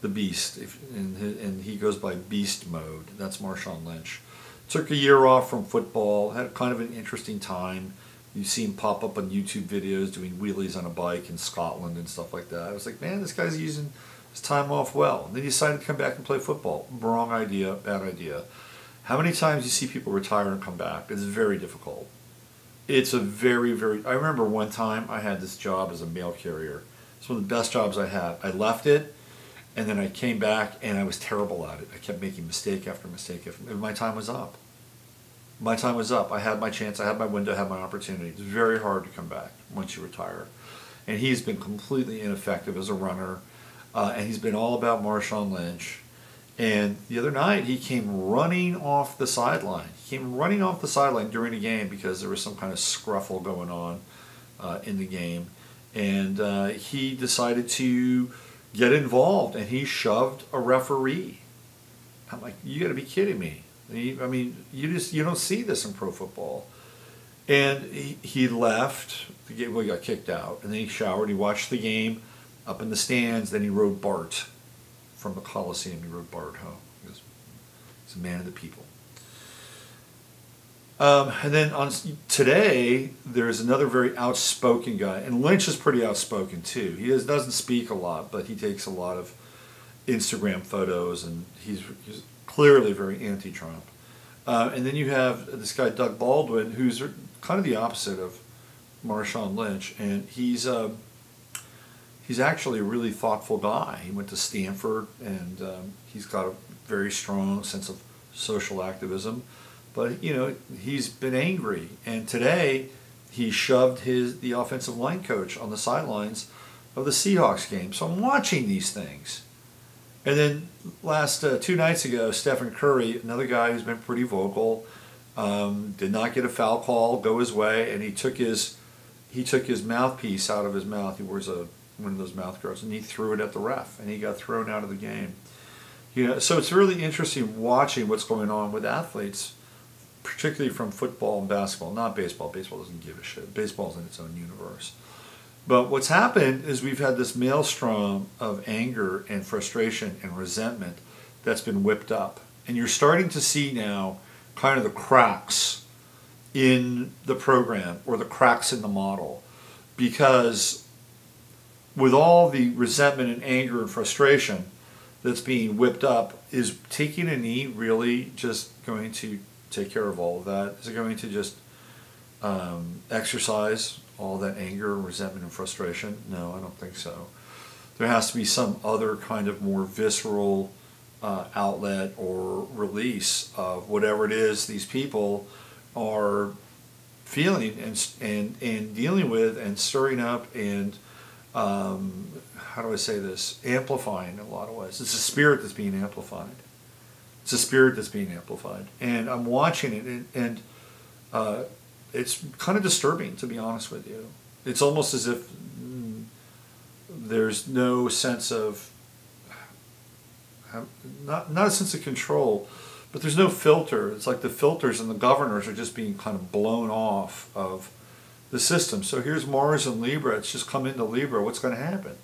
The Beast, and he goes by Beast Mode. That's Marshawn Lynch. Took a year off from football, had kind of an interesting time. You see him pop up on YouTube videos doing wheelies on a bike in Scotland and stuff like that. I was like, man, this guy's using his time off well. And then he decided to come back and play football. Wrong idea, bad idea. How many times you see people retire and come back? It's very difficult. It's a very, very... I remember one time I had this job as a mail carrier. It's one of the best jobs I had. I left it, and then I came back, and I was terrible at it. I kept making mistake after mistake. And my time was up. My time was up. I had my chance. I had my window. I had my opportunity. It's very hard to come back once you retire. And he's been completely ineffective as a runner. And he's been all about Marshawn Lynch. And the other night, he came running off the sideline. He came running off the sideline during the game because there was some kind of scruffle going on in the game. And he decided to get involved, and he shoved a referee. I'm like, you got to be kidding me. I mean, you don't see this in pro football. And he left. The game, well, he got kicked out. And then he showered. He watched the game up in the stands. Then he rode BART. from the Colosseum. He wrote Bardot. He's a man of the people. And then today, there's another very outspoken guy. And Lynch is pretty outspoken, too. He doesn't speak a lot, but he takes a lot of Instagram photos, and he's clearly very anti-Trump. And then you have this guy, Doug Baldwin, who's kind of the opposite of Marshawn Lynch. And he's actually a really thoughtful guy. He went to Stanford, and he's got a very strong sense of social activism. But, you know, he's been angry. And today, he shoved the offensive line coach on the sidelines of the Seahawks game. So I'm watching these things. And then last 2 nights ago, Stephen Curry, another guy who's been pretty vocal, did not get a foul call go his way, and he took his mouthpiece out of his mouth. He wears one of those mouth guards, and he threw it at the ref, and he got thrown out of the game. You know, so it's really interesting watching what's going on with athletes, particularly from football and basketball, not baseball. Baseball doesn't give a shit. Baseball's in its own universe. But what's happened is we've had this maelstrom of anger and frustration and resentment that's been whipped up. And you're starting to see now kind of the cracks in the program or the cracks in the model. Because with all the resentment and anger and frustration that's being whipped up, is taking a knee really just going to take care of all of that? Is it going to just exercise all that anger, resentment, and frustration? No, I don't think so. There has to be some other kind of more visceral outlet or release of whatever it is these people are feeling and dealing with and stirring up and, how do I say this, amplifying in a lot of ways. It's a spirit that's being amplified. It's a spirit that's being amplified. And I'm watching it, and it's kind of disturbing, to be honest with you. It's almost as if there's no sense of, not a sense of control, but there's no filter. It's like the filters and the governors are just being kind of blown off of the system. So here's Mars and Libra. It's just come into Libra. What's going to happen?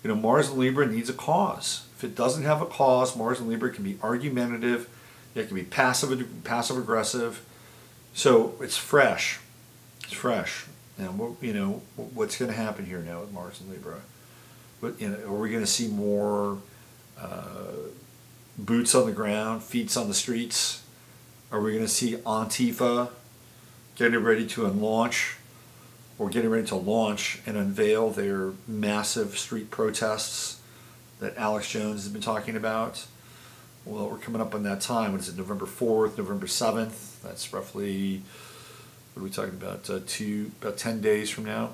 You know, Mars and Libra needs a cause. If it doesn't have a cause, Mars and Libra can be argumentative. It can be passive-aggressive. So it's fresh. It's fresh. Now, you know, what's going to happen here now with Mars and Libra? But, you know, are we going to see more boots on the ground, feet on the streets? Are we going to see Antifa getting ready to launch, or getting ready to launch and unveil their massive street protests that Alex Jones has been talking about? Well, we're coming up on that time. What is it, November 4th, November 7th? That's roughly, what are we talking about, about 10 days from now?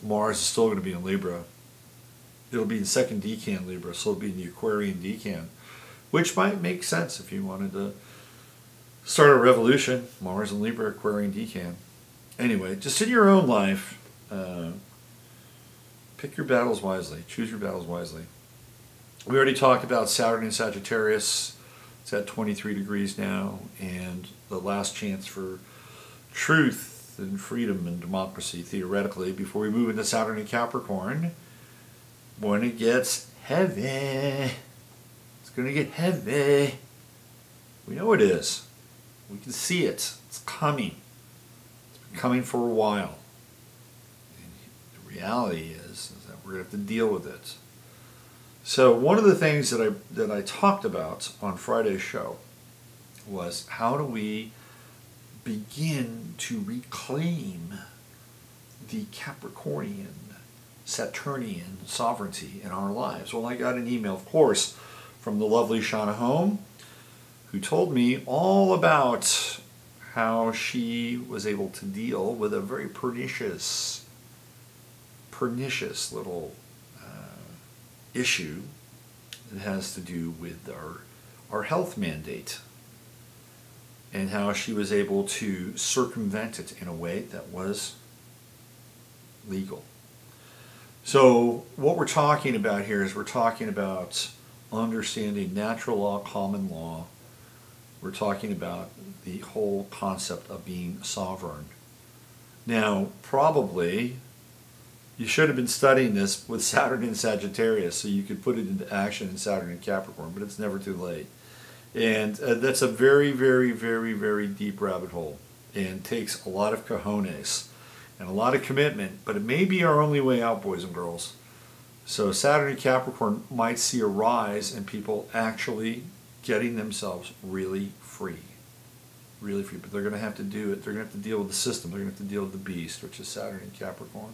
Mars is still going to be in Libra. It'll be in second decan Libra, so it'll be in the Aquarian decan, which might make sense if you wanted to start a revolution. Mars and Libra, Aquarian decan. Anyway, just in your own life, pick your battles wisely. Choose your battles wisely. We already talked about Saturn in Sagittarius. It's at 23 degrees now, and the last chance for truth and freedom and democracy, theoretically, before we move into Saturn in Capricorn, when it gets heavy. It's going to get heavy. We know it is. We can see it. It's coming. It's been coming for a while. And the reality is that we're going to have to deal with it. So one of the things that I talked about on Friday's show was, how do we begin to reclaim the Capricornian, Saturnian sovereignty in our lives? Well, I got an email, of course, from the lovely Shauna Home, who told me all about how she was able to deal with a very pernicious little issue that has to do with our health mandate, and how she was able to circumvent it in a way that was legal. So what we're talking about here is we're talking about understanding natural law, common law. We're talking about the whole concept of being sovereign. Now, probably You should have been studying this with Saturn in Sagittarius so you could put it into action in Saturn in Capricorn, but it's never too late. And that's a very, very, very, very deep rabbit hole and takes a lot of cojones and a lot of commitment, but it may be our only way out, boys and girls. So Saturn in Capricorn might see a rise in people actually getting themselves really free. Really free, but they're going to have to do it. They're going to have to deal with the system. They're going to have to deal with the beast, which is Saturn in Capricorn.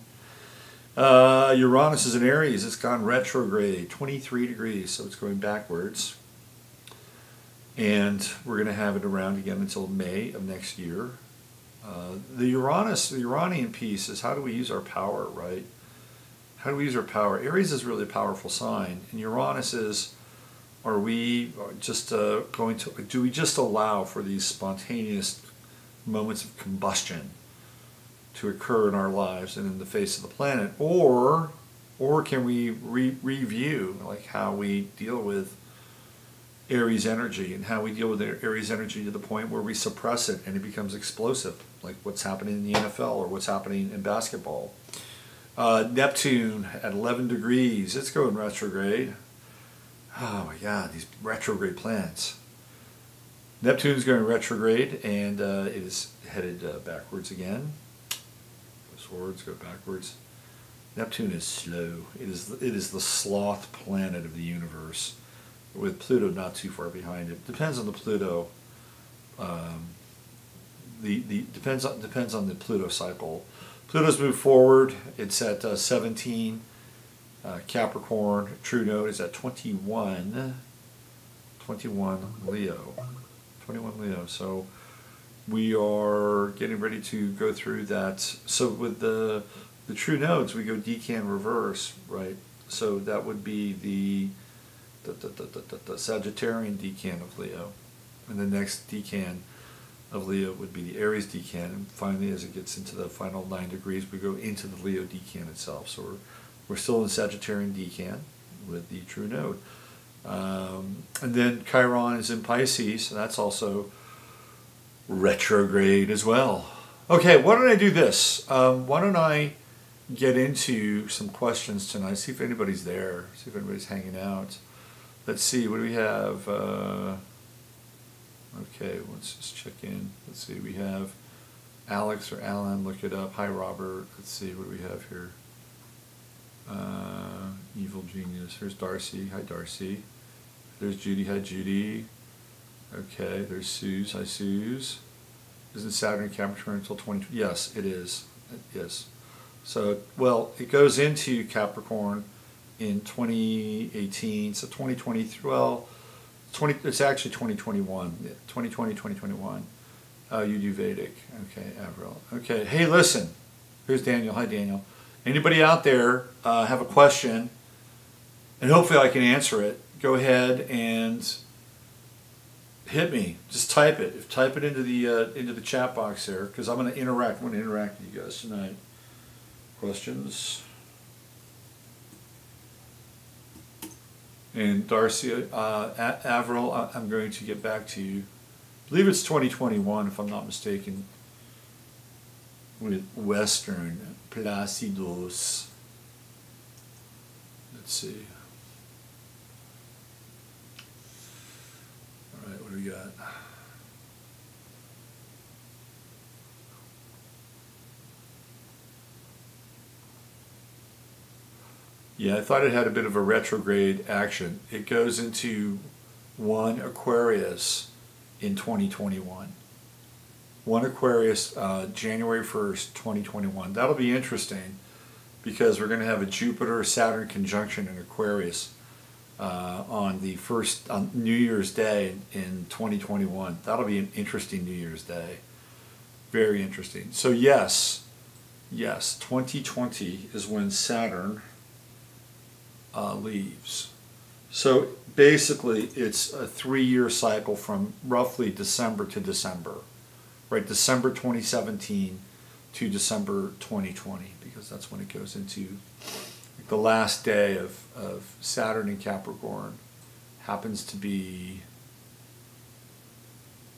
Uranus is in Aries. It's gone retrograde, 23 degrees, so it's going backwards. And we're going to have it around again until May of next year. The Uranian piece is how do we use our power, right? How do we use our power? Aries is really a powerful sign, and Uranus is, are we just going to, do we just allow for these spontaneous moments of combustion to occur in our lives and in the face of the planet, or can we review like how we deal with Aries energy and how we deal with Aries energy to the point where we suppress it and it becomes explosive, like what's happening in the NFL or what's happening in basketball. Neptune at 11 degrees, it's going retrograde. Oh my God, these retrograde planets. Neptune's going retrograde and it is headed backwards again. Swords go backwards. Neptune is slow. It is the sloth planet of the universe, with Pluto not too far behind it. Depends on the Pluto. Depends on the Pluto cycle. Pluto's moved forward. It's at 17. Capricorn. True node is at 21. 21 Leo. 21 Leo. So we are getting ready to go through that. So with the true nodes, we go decan reverse, right? So that would be the Sagittarian decan of Leo. And the next decan of Leo would be the Aries decan. And finally, as it gets into the final 9 degrees, we go into the Leo decan itself. So we're still in Sagittarian decan with the true node. And then Chiron is in Pisces, and that's also retrograde as well. Okay, why don't I do this? Why don't I get into some questions tonight, see if anybody's there, see if anybody's hanging out. Let's see, what do we have? Okay, let's just check in. Let's see, we have Alex or Alan, look it up. Hi, Robert. Let's see, what do we have here? Evil Genius. Here's Darcy. Hi, Darcy. There's Judy. Hi, Judy. Okay, there's Suze. Hi, Suze. Isn't Saturn in Capricorn until 20? Yes, it is. Yes. So, well, it goes into Capricorn in 2018. So 2023. Well, it's actually 2021. 2020, 2021. You do Vedic. Okay, Avril. Okay. Hey, listen. Here's Daniel. Hi, Daniel. Anybody out there have a question, and hopefully I can answer it, go ahead and hit me. Just type it. Type it into the chat box there, because I'm going to interact. I'm going to interact with you guys tonight. Questions? And Darcy, Avril, I'm going to get back to you. I believe it's 2021, if I'm not mistaken, with Western Placidos. Let's see. All right, what do we got? Yeah, I thought it had a bit of a retrograde action. It goes into 1 Aquarius in 2021. 1 Aquarius, January 1st, 2021. That'll be interesting because we're going to have a Jupiter-Saturn conjunction in Aquarius on New Year's Day in 2021. That'll be an interesting New Year's Day. Very interesting. So yes, 2020 is when Saturn leaves. So basically it's a 3-year cycle from roughly December to December. Right, December 2017 to December 2020, because that's when it goes into the last day of Saturn in Capricorn. Happens to be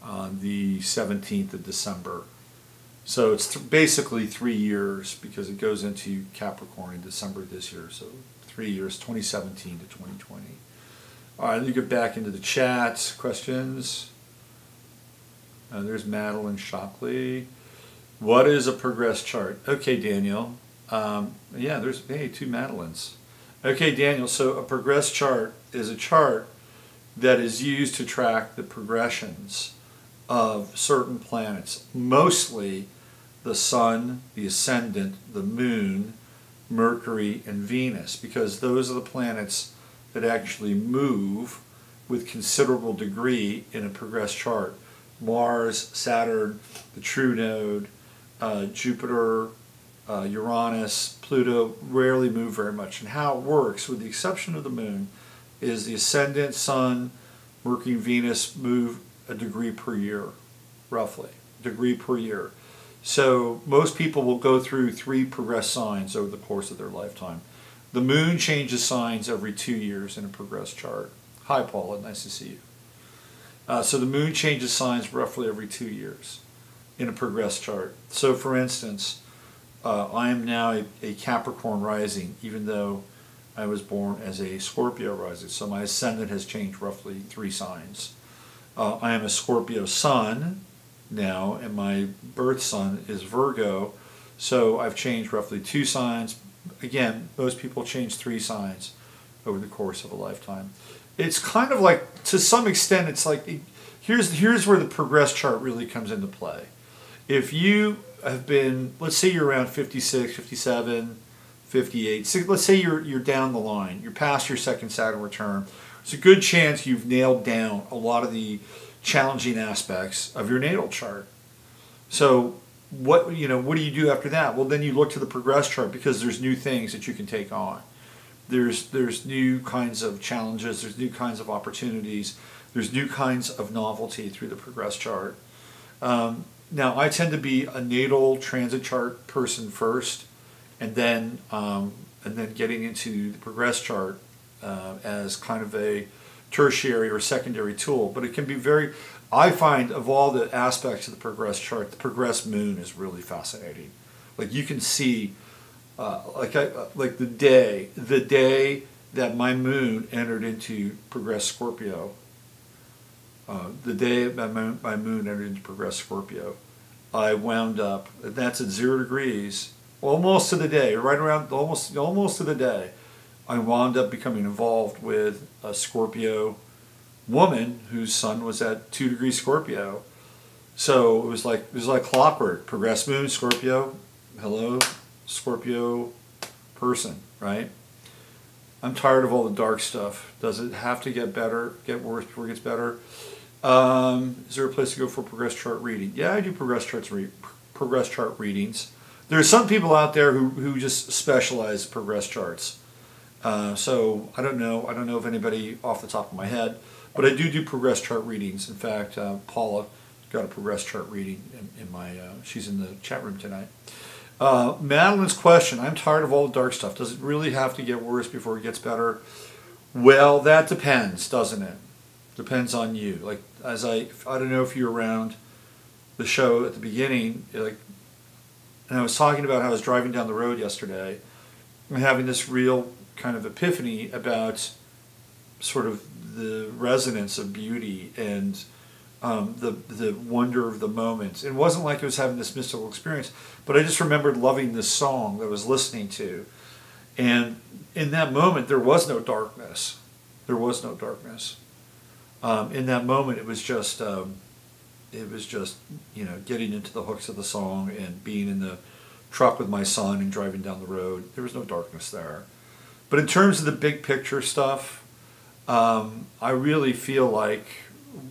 on the 17th of December. So it's basically 3 years because it goes into Capricorn in December this year. So 3 years, 2017 to 2020. All right, let me get back into the chat. Questions? There's Madeline Shockley. What is a progress chart? Okay, Daniel. Yeah, there's, hey, 2 Madelines. Okay, Daniel, so a progress chart is a chart that is used to track the progressions of certain planets, mostly the Sun, the Ascendant, the Moon, Mercury, and Venus, because those are the planets that actually move with considerable degree in a progress chart. Mars, Saturn, the true node, Jupiter, Uranus, Pluto rarely move very much. And how it works, with the exception of the Moon, is the Ascendant, Sun, Mercury, and Venus move a degree per year, roughly, a degree per year. So most people will go through 3 progress signs over the course of their lifetime. The Moon changes signs every 2 years in a progress chart. Hi, Paula, nice to see you. So the Moon changes signs roughly every 2 years in a progress chart. So for instance, I am now a Capricorn rising, even though I was born as a Scorpio rising. So my ascendant has changed roughly 3 signs. I am a Scorpio sun now, and my birth sun is Virgo. So I've changed roughly 2 signs. Again, most people change 3 signs over the course of a lifetime. It's kind of like, to some extent, it's like, here's where the progress chart really comes into play. If you have been, let's say you're around 56, 57, 58, so let's say you're down the line, you're past your second Saturn return, it's a good chance you've nailed down a lot of the challenging aspects of your natal chart. So what do you do after that? Well, then you look to the progress chart, because there's new things that you can take on. There's new kinds of challenges, there's new kinds of opportunities, there's new kinds of novelty through the progress chart. Now, I tend to be a natal transit chart person first, and then getting into the progress chart as kind of a tertiary or secondary tool. But it can be very, I find, of all the aspects of the progress chart, the progress moon is really fascinating. Like, you can see, like the day that my moon entered into progress Scorpio. The day that my moon entered into progress Scorpio, I wound up, and that's at 0 degrees, almost to the day, right around almost to the day, I wound up becoming involved with a Scorpio woman whose sun was at 2 degrees Scorpio. So it was like clockwork. Progress moon, Scorpio, hello, Scorpio person, right? I'm tired of all the dark stuff. Does it have to get better, get worse before it gets better? Is there a place to go for progress chart reading? Yeah, I do progress chart readings. There are some people out there who just specialize in progress charts. So I don't know of anybody off the top of my head, but I do progress chart readings. In fact, Paula got a progress chart reading in my. She's in the chat room tonight. Madeline's question: I'm tired of all the dark stuff. Does it really have to get worse before it gets better? Well, that depends, doesn't it? Depends on you. Like, I don't know if you were around the show at the beginning, like, and I was talking about how I was driving down the road yesterday and having this real kind of epiphany about sort of the resonance of beauty and the wonder of the moment. It wasn't like I was having this mystical experience, but I just remembered loving this song that I was listening to. And in that moment, there was no darkness. There was no darkness. In that moment, it was just getting into the hooks of the song and being in the truck with my son and driving down the road. There was no darkness there. But in terms of the big picture stuff, I really feel like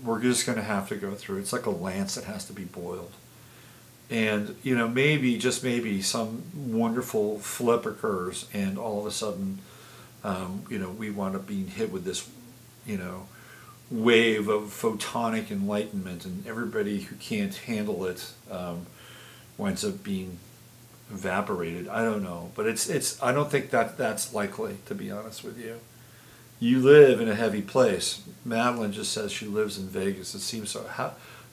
we're just going to have to go through. It's like a lance that has to be boiled. And, maybe, just maybe, some wonderful flip occurs, and all of a sudden, we wind up being hit with this, wave of photonic enlightenment, and everybody who can't handle it winds up being evaporated. I don't know, but I don't think that's likely, to be honest with you. You live in a heavy place. Madeline just says she lives in Vegas. It seems so.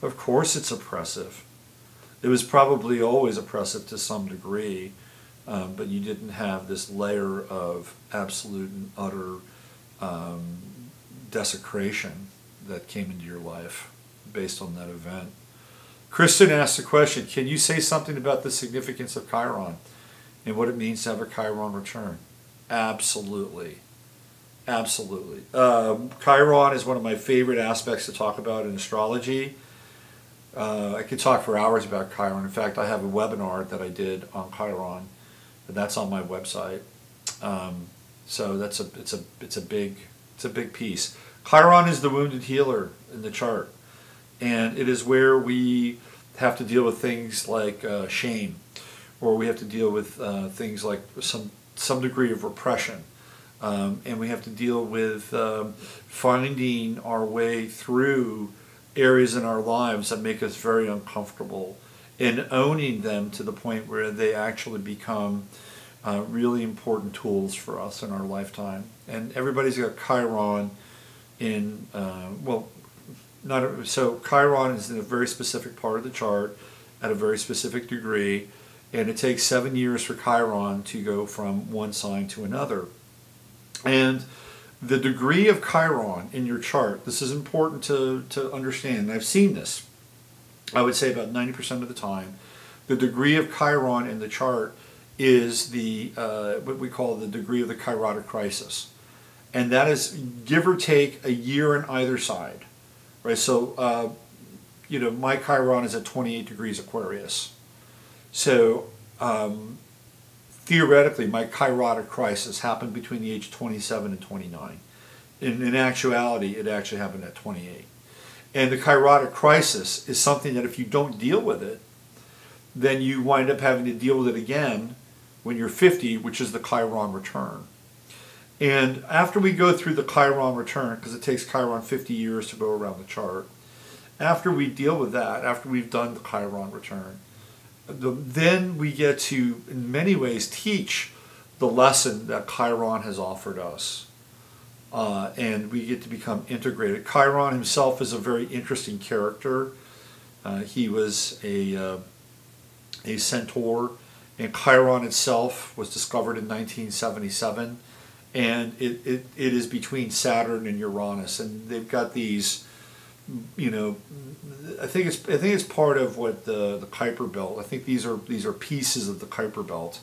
Of course it's oppressive. It was probably always oppressive to some degree, but you didn't have this layer of absolute and utter desecration that came into your life based on that event. Kristen asked the question, can you say something about the significance of Chiron and what it means to have a Chiron return? Absolutely. Absolutely. Chiron is one of my favorite aspects to talk about in astrology. I could talk for hours about Chiron. In fact, I have a webinar that I did on Chiron, and that's on my website. So it's a big piece. Chiron is the wounded healer in the chart, and it is where we have to deal with things like shame, or we have to deal with things like some degree of repression, and we have to deal with finding our way through areas in our lives that make us very uncomfortable and owning them to the point where they actually become really important tools for us in our lifetime. And everybody's got Chiron in, so Chiron is in a very specific part of the chart at a very specific degree, and it takes 7 years for Chiron to go from one sign to another. And the degree of Chiron in your chart, this is important to understand, and I've seen this, I would say about 90% of the time, the degree of Chiron in the chart is the what we call the degree of the chirotic crisis. And that is give or take a year on either side. Right? So, my Chiron is at 28 degrees Aquarius. So, theoretically, my chirotic crisis happened between the age of 27 and 29. In actuality, it actually happened at 28. And the chirotic crisis is something that if you don't deal with it, then you wind up having to deal with it again when you're 50, which is the Chiron return. And after we go through the Chiron return, because it takes Chiron 50 years to go around the chart, after we deal with that, after we've done the Chiron return, then we get to, in many ways, teach the lesson that Chiron has offered us. And we get to become integrated. Chiron himself is a very interesting character. He was a centaur, and Chiron itself was discovered in 1977. And it is between Saturn and Uranus, and they've got these, I think it's part of what the Kuiper belt. I think these are pieces of the Kuiper belt,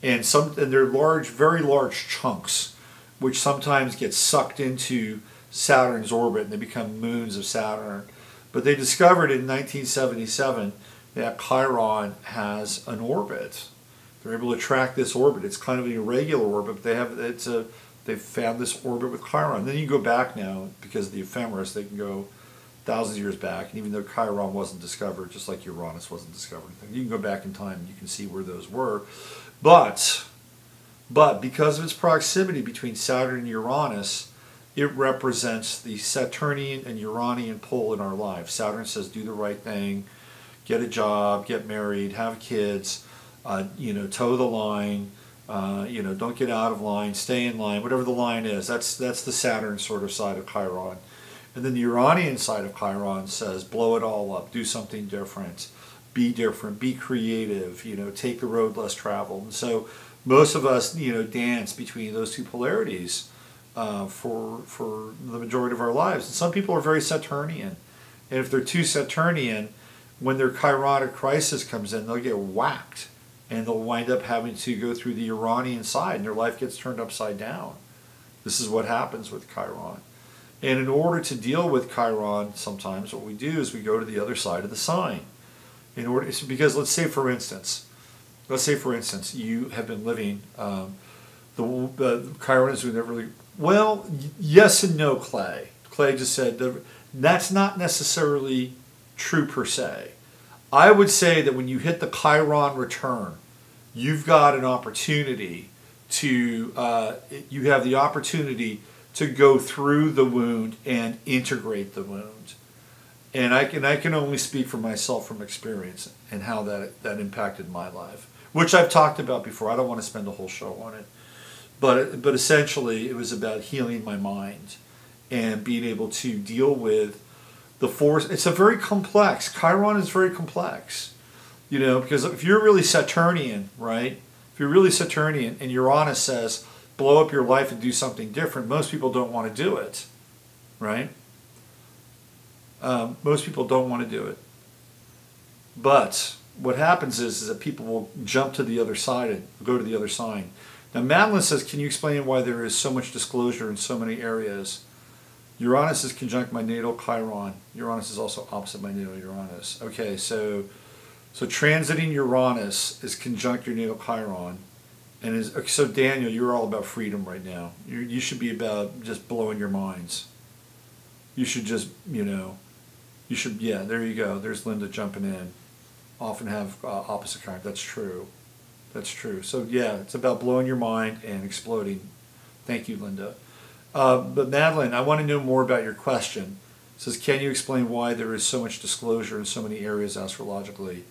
and they're large, very large chunks, which sometimes get sucked into Saturn's orbit and they become moons of Saturn. But they discovered in 1977 that Chiron has an orbit. They're able to track this orbit. It's kind of an irregular orbit, but they've found this orbit with Chiron. And then you go back now, because of the ephemeris, they can go thousands of years back. And even though Chiron wasn't discovered, just like Uranus wasn't discovered, you can go back in time and you can see where those were. But because of its proximity between Saturn and Uranus, it represents the Saturnian and Uranian pole in our lives. Saturn says do the right thing, get a job, get married, have kids, toe the line, don't get out of line, stay in line, whatever the line is. That's the Saturn sort of side of Chiron. And then the Uranian side of Chiron says blow it all up, do something different, be creative, take the road less traveled. And so most of us, dance between those two polarities for the majority of our lives. And some people are very Saturnian. And if they're too Saturnian, when their chirotic crisis comes in, they'll get whacked. And they'll wind up having to go through the Uranian side, and their life gets turned upside down. This is what happens with Chiron. And in order to deal with Chiron, sometimes what we do is we go to the other side of the sign. Because let's say, for instance, you have been living, the Chiron is doing that really well. Yes and no, Clay. Clay just said that's not necessarily true per se. I would say that when you hit the Chiron return, you've got an opportunity to go through the wound and integrate the wound. And I can only speak for myself from experience and how that impacted my life, which I've talked about before. I don't want to spend a whole show on it. But essentially it was about healing my mind and being able to deal with the force. It's a very complex. Chiron is very complex. You know, because if you're really Saturnian, right? If you're really Saturnian and Uranus says, blow up your life and do something different, most people don't want to do it, right? Most people don't want to do it. But what happens is that people will jump to the other side and go to the other sign. Now, Madeline says, can you explain why there is so much disclosure in so many areas? Uranus is conjunct my natal Chiron. Uranus is also opposite my natal Uranus. Okay, so transiting Uranus is conjunct your natal Chiron. And so Daniel, you're all about freedom right now. You should be about just blowing your minds. You should just, yeah, there you go. There's Linda jumping in. Often have opposite kind. That's true. That's true. So yeah, it's about blowing your mind and exploding. Thank you, Linda. But Madeline, I want to know more about your question. It says, can you explain why there is so much disclosure in so many areas astrologically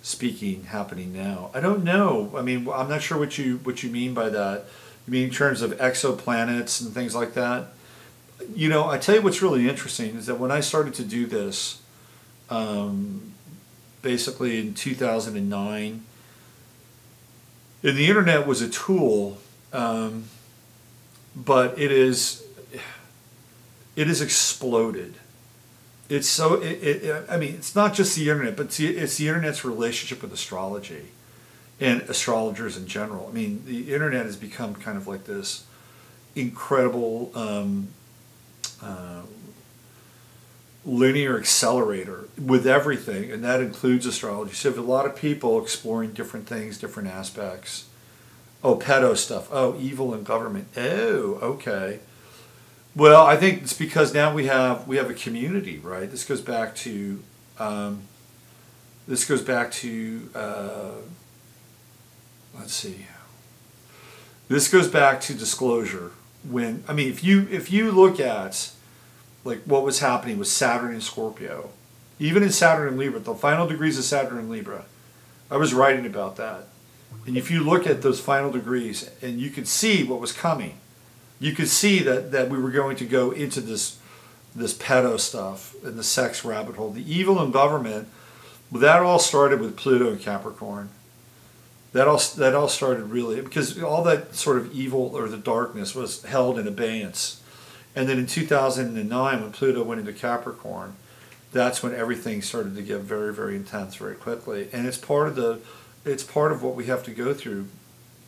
speaking happening now? I don't know. I mean, I'm not sure what you mean by that. You mean in terms of exoplanets and things like that? I tell you what's really interesting is that when I started to do this, basically in 2009, and the internet was a tool, but it is exploded. It's so. I mean, it's not just the internet, but it's the internet's relationship with astrology and astrologers in general. I mean, the internet has become kind of like this incredible linear accelerator with everything, and that includes astrology. So you have a lot of people exploring different things, different aspects. Oh, pedo stuff. Oh, evil and government. Oh, okay. Well, I think it's because now we have a community, right? This goes back to let's see. This goes back to disclosure. If you look at like what was happening with Saturn and Scorpio, even in Saturn and Libra, the final degrees of Saturn and Libra, I was writing about that. And if you look at those final degrees, and you could see what was coming, you could see that we were going to go into this pedo stuff and the sex rabbit hole, the evil in government. Well, that all started with Pluto and Capricorn. That all started really because all that sort of evil or the darkness was held in abeyance. And then in 2009, when Pluto went into Capricorn, that's when everything started to get very, very intense very quickly. And it's part of what we have to go through,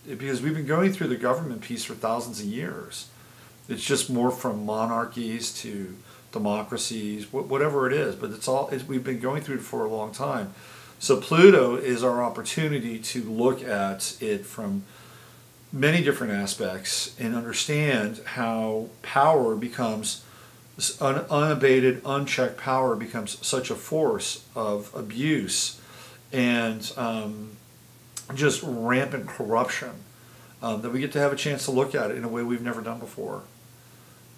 because we've been going through the government piece for thousands of years. It's just more from monarchies to democracies, whatever it is. But we've been going through it for a long time. So Pluto is our opportunity to look at it from many different aspects and understand how power becomes unabated, unchecked power becomes such a force of abuse and just rampant corruption that we get to have a chance to look at it in a way we've never done before.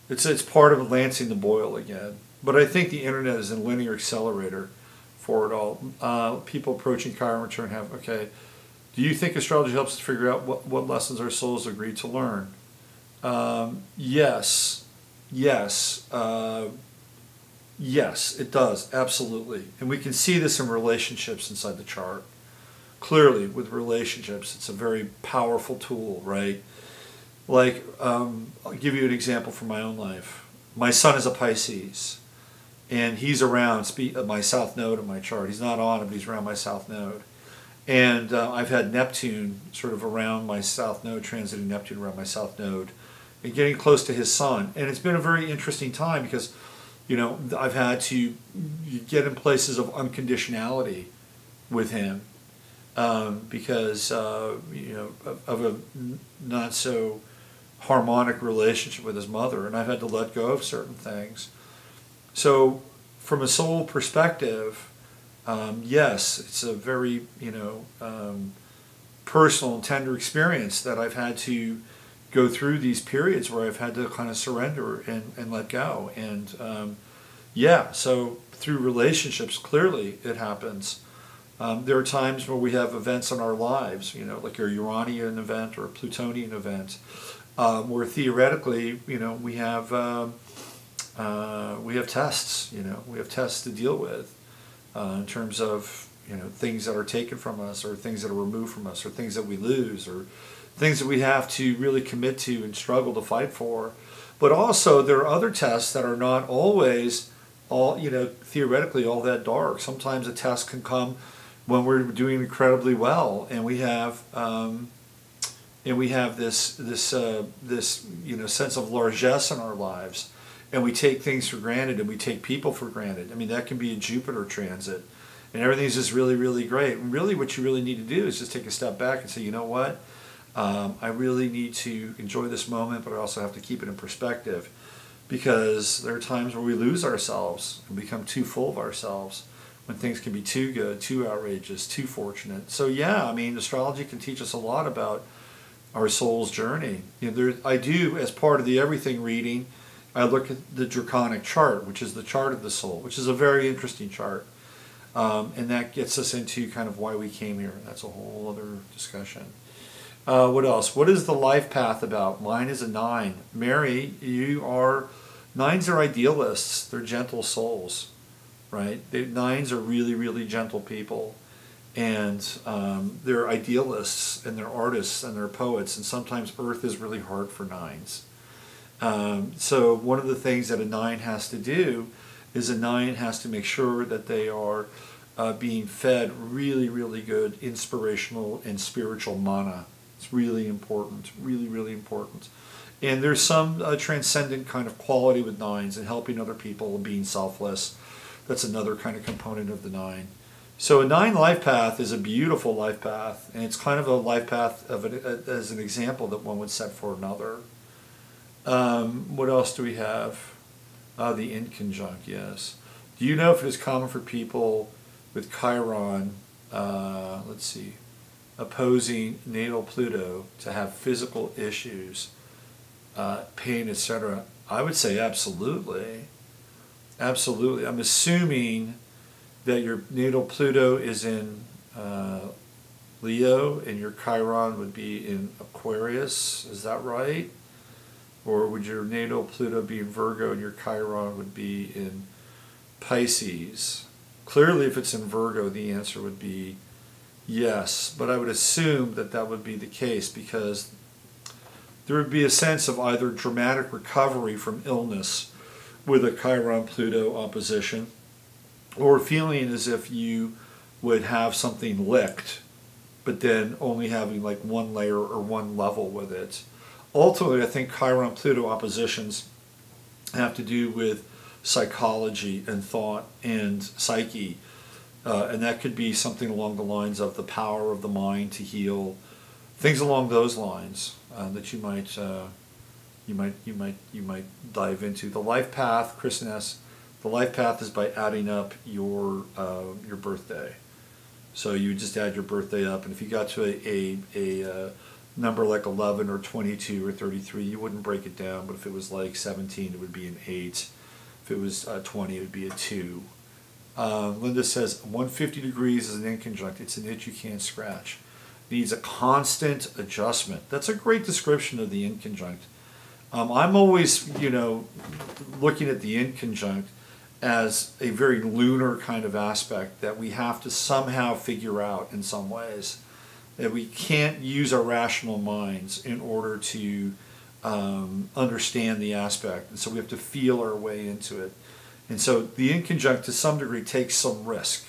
It's part of lancing the boil again. But I think the internet is a linear accelerator for it all. People approaching Chiron return have, okay, do you think astrology helps us figure out what lessons our souls agreed to learn? Yes, it does, absolutely. And we can see this in relationships inside the chart. Clearly, with relationships, it's a very powerful tool, right? Like, I'll give you an example from my own life. My son is a Pisces, and he's around my south node in my chart. He's not on it, but he's around my south node. And I've had Neptune sort of around my south node, transiting Neptune around my south node, and getting close to his sun. And it's been a very interesting time because, I've had to get in places of unconditionality with him because, of a not so harmonic relationship with his mother. And I've had to let go of certain things. So from a soul perspective, yes, it's a very, personal and tender experience that I've had to go through these periods where I've had to kind of surrender and let go. And so through relationships, clearly it happens. There are times where we have events in our lives, like a Uranian event or a Plutonian event, where theoretically, we have tests, we have tests to deal with. In terms of things that are taken from us, or things that are removed from us, or things that we lose, or things that we have to really commit to and struggle to fight for. But also there are other tests that are not always theoretically all that dark. Sometimes a test can come when we're doing incredibly well, and we have this sense of largesse in our lives, and we take things for granted, and we take people for granted. I mean, that can be a Jupiter transit, and everything's just really, really great. And really what you really need to do is just take a step back and say, you know what? I really need to enjoy this moment, but I also have to keep it in perspective, because there are times where we lose ourselves and become too full of ourselves, when things can be too good, too outrageous, too fortunate. So yeah, I mean, astrology can teach us a lot about our soul's journey. I do, as part of the everything reading, I look at the draconic chart, which is the chart of the soul, which is a very interesting chart. And that gets us into kind of why we came here. That's a whole other discussion. What else? What is the life path about? Mine is a 9. Mary, nines are idealists. They're gentle souls, right? Nines are really, really gentle people. And they're idealists, and they're artists, and they're poets. And sometimes earth is really hard for nines. So one of the things that a 9 has to do is a 9 has to make sure that they are being fed really, really good inspirational and spiritual mana. It's really important, really, really important. And there's some transcendent kind of quality with 9s, and helping other people and being selfless. That's another kind of component of the 9. So a 9 life path is a beautiful life path, and it's kind of a life path as an example that one would set for another. What else do we have? The inconjunct, yes. Do you know if it is common for people with Chiron, let's see, opposing natal Pluto to have physical issues, pain, etc.? I would say absolutely. Absolutely. I'm assuming that your natal Pluto is in Leo, and your Chiron would be in Aquarius. Is that right? Or would your natal Pluto be in Virgo and your Chiron would be in Pisces? Clearly, if it's in Virgo, the answer would be yes. But I would assume that that would be the case, because there would be a sense of either dramatic recovery from illness with a Chiron-Pluto opposition, or feeling as if you would have something licked, but then only having like one layer or one level with it. Ultimately, I think Chiron-Pluto oppositions have to do with psychology and thought and psyche, and that could be something along the lines of the power of the mind to heal, things along those lines that you might dive into. The life path, Chris S., the life path is by adding up your birthday. So you just add your birthday up, and if you got to a number like 11 or 22 or 33, you wouldn't break it down. But if it was like 17, it would be an 8. If it was 20, it would be a 2. Linda says 150 degrees is an inconjunct. It's an itch you can't scratch. Needs a constant adjustment. That's a great description of the inconjunct. I'm always, looking at the inconjunct as a very lunar kind of aspect that we have to somehow figure out in some ways. That we can't use our rational minds in order to understand the aspect. And so we have to feel our way into it. And so the inconjunct to some degree takes some risk,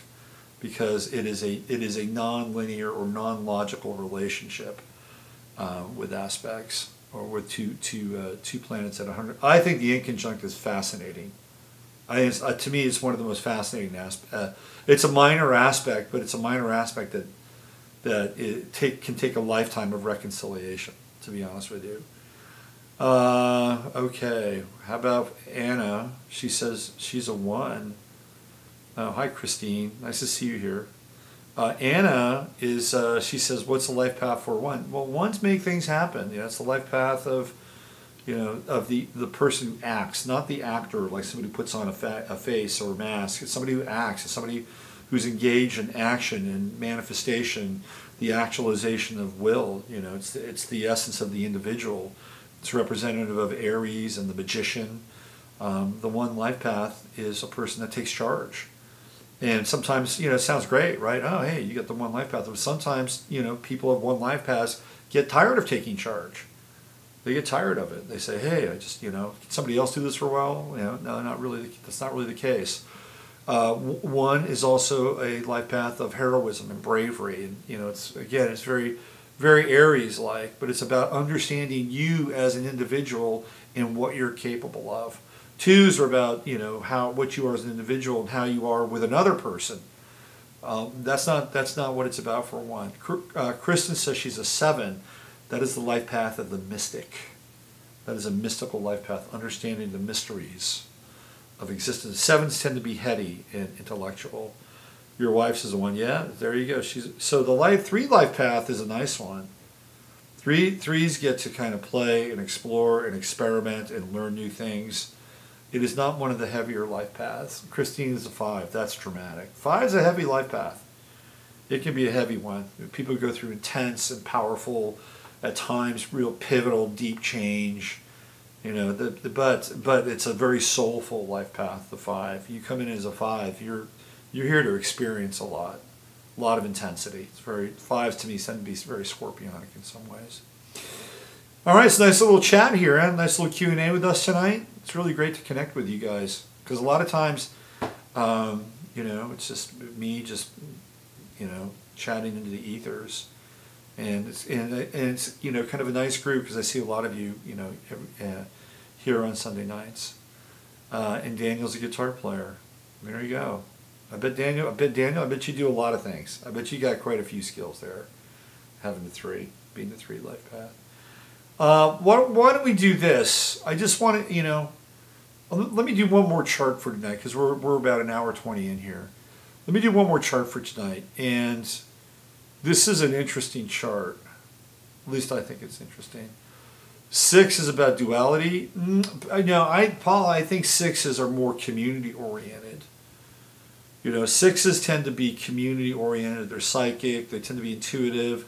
because it is a non-linear or non-logical relationship with aspects, or with two planets at 100. I think the inconjunct is fascinating. To me, it's one of the most fascinating aspects. It's a minor aspect, but it's a minor aspect that can take a lifetime of reconciliation, to be honest with you. Okay, how about Anna? She says she's a 1. Hi, Christine. Nice to see you here. Anna is, she says, what's the life path for 1? Well, 1s make things happen. It's the life path of, of the person who acts, not the actor, like somebody who puts on a face or a mask. It's somebody who acts. It's somebody who's engaged in action and manifestation, the actualization of will. It's the essence of the individual. It's representative of Aries and the magician. The 1 life path is a person that takes charge. And sometimes, you know, it sounds great, right? Oh, hey, you got the one life path. But sometimes, you know, people of one life paths get tired of taking charge. They get tired of it. They say, hey, I just, you know, can somebody else do this for a while? You know, no, not really. That's not really the case. One is also a life path of heroism and bravery. And, you know, it's, again, it's very, very Aries-like, but it's about understanding you as an individual and what you're capable of. Twos are about, you know, what you are as an individual and how you are with another person. That's not what it's about for one. Kristen says she's a 7. That is the life path of the mystic. That is a mystical life path, understanding the mysteries of existence. 7s tend to be heady and intellectual. Your wife's is the one, yeah. There you go. So the 3 life path is a nice one. Threes get to kind of play and explore and experiment and learn new things. It is not one of the heavier life paths. Christine is a 5. That's dramatic. 5 is a heavy life path. It can be a heavy one. People go through intense and powerful, at times real pivotal, deep change. You know, but it's a very soulful life path. The 5. You come in as a 5. You're here to experience a lot of intensity. It's very 5s to me tend to be very scorpionic in some ways. All right, it's a nice little chat here, and nice little Q&A with us tonight. It's really great to connect with you guys, because a lot of times, you know, it's just me you know, chatting into the ethers, and it's you know, kind of a nice group, because I see a lot of you, you know, here on Sunday nights. And Daniel's a guitar player. There you go. I bet Daniel, I bet you do a lot of things. I bet you got quite a few skills there, having being the 3 life path. Why don't we do this? I just want to, you know, let me do one more chart for tonight, because we're about an hour 20 in here. Let me do one more chart for tonight, and this is an interesting chart. At least I think it's interesting. 6 is about duality. Paul, I think 6s are more community oriented. You know, 6s tend to be community oriented. They're psychic. They tend to be intuitive.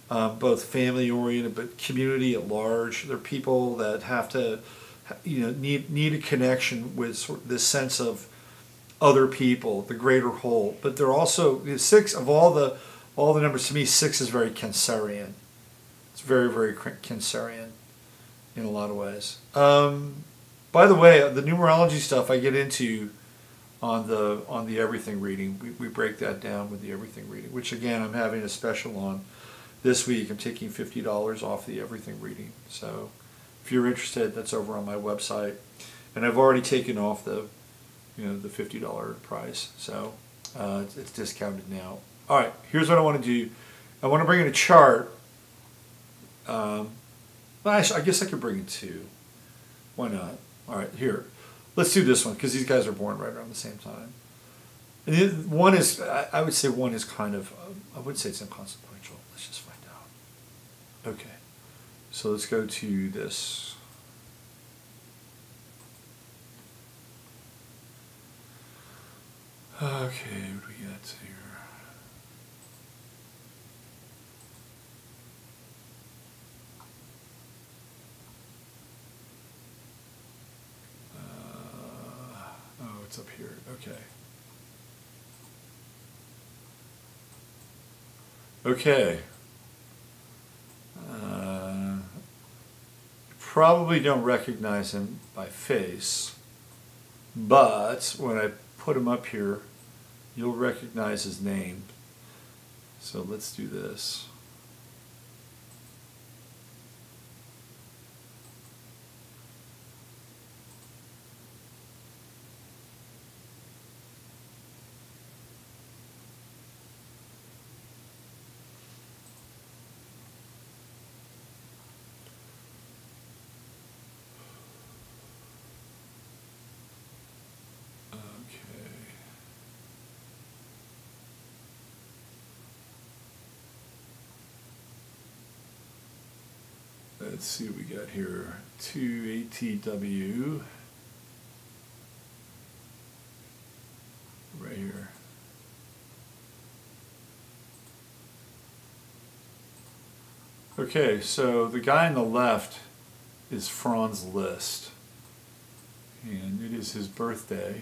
Both family oriented, but community at large. They're people that have to, you know, need a connection with sort of this sense of other people, the greater whole. But they're also 6 of all the numbers. To me, 6 is very Cancerian. It's very, very Cancerian in a lot of ways. By the way, the numerology stuff I get into on the everything reading. We break that down with the everything reading, which again I'm having a special on. This week I'm taking $50 off the everything reading. So if you're interested, that's over on my website. And I've already taken off the $50 price. So it's discounted now. All right, here's what I want to do. I want to bring in a chart. I guess I could bring in 2. Why not? All right, here. Let's do this one, because these guys are born right around the same time. And one is, I would say one is kind of, I would say it's inconsequential. Let's just find out. Okay, so let's go to this. Okay, what do we got here? It's up here. Okay. Okay. Probably don't recognize him by face, but when I put him up here, you'll recognize his name. So let's do this. Let's see what we got here. 2ATW. Right here. Okay, so the guy on the left is Franz Liszt. And it is his birthday.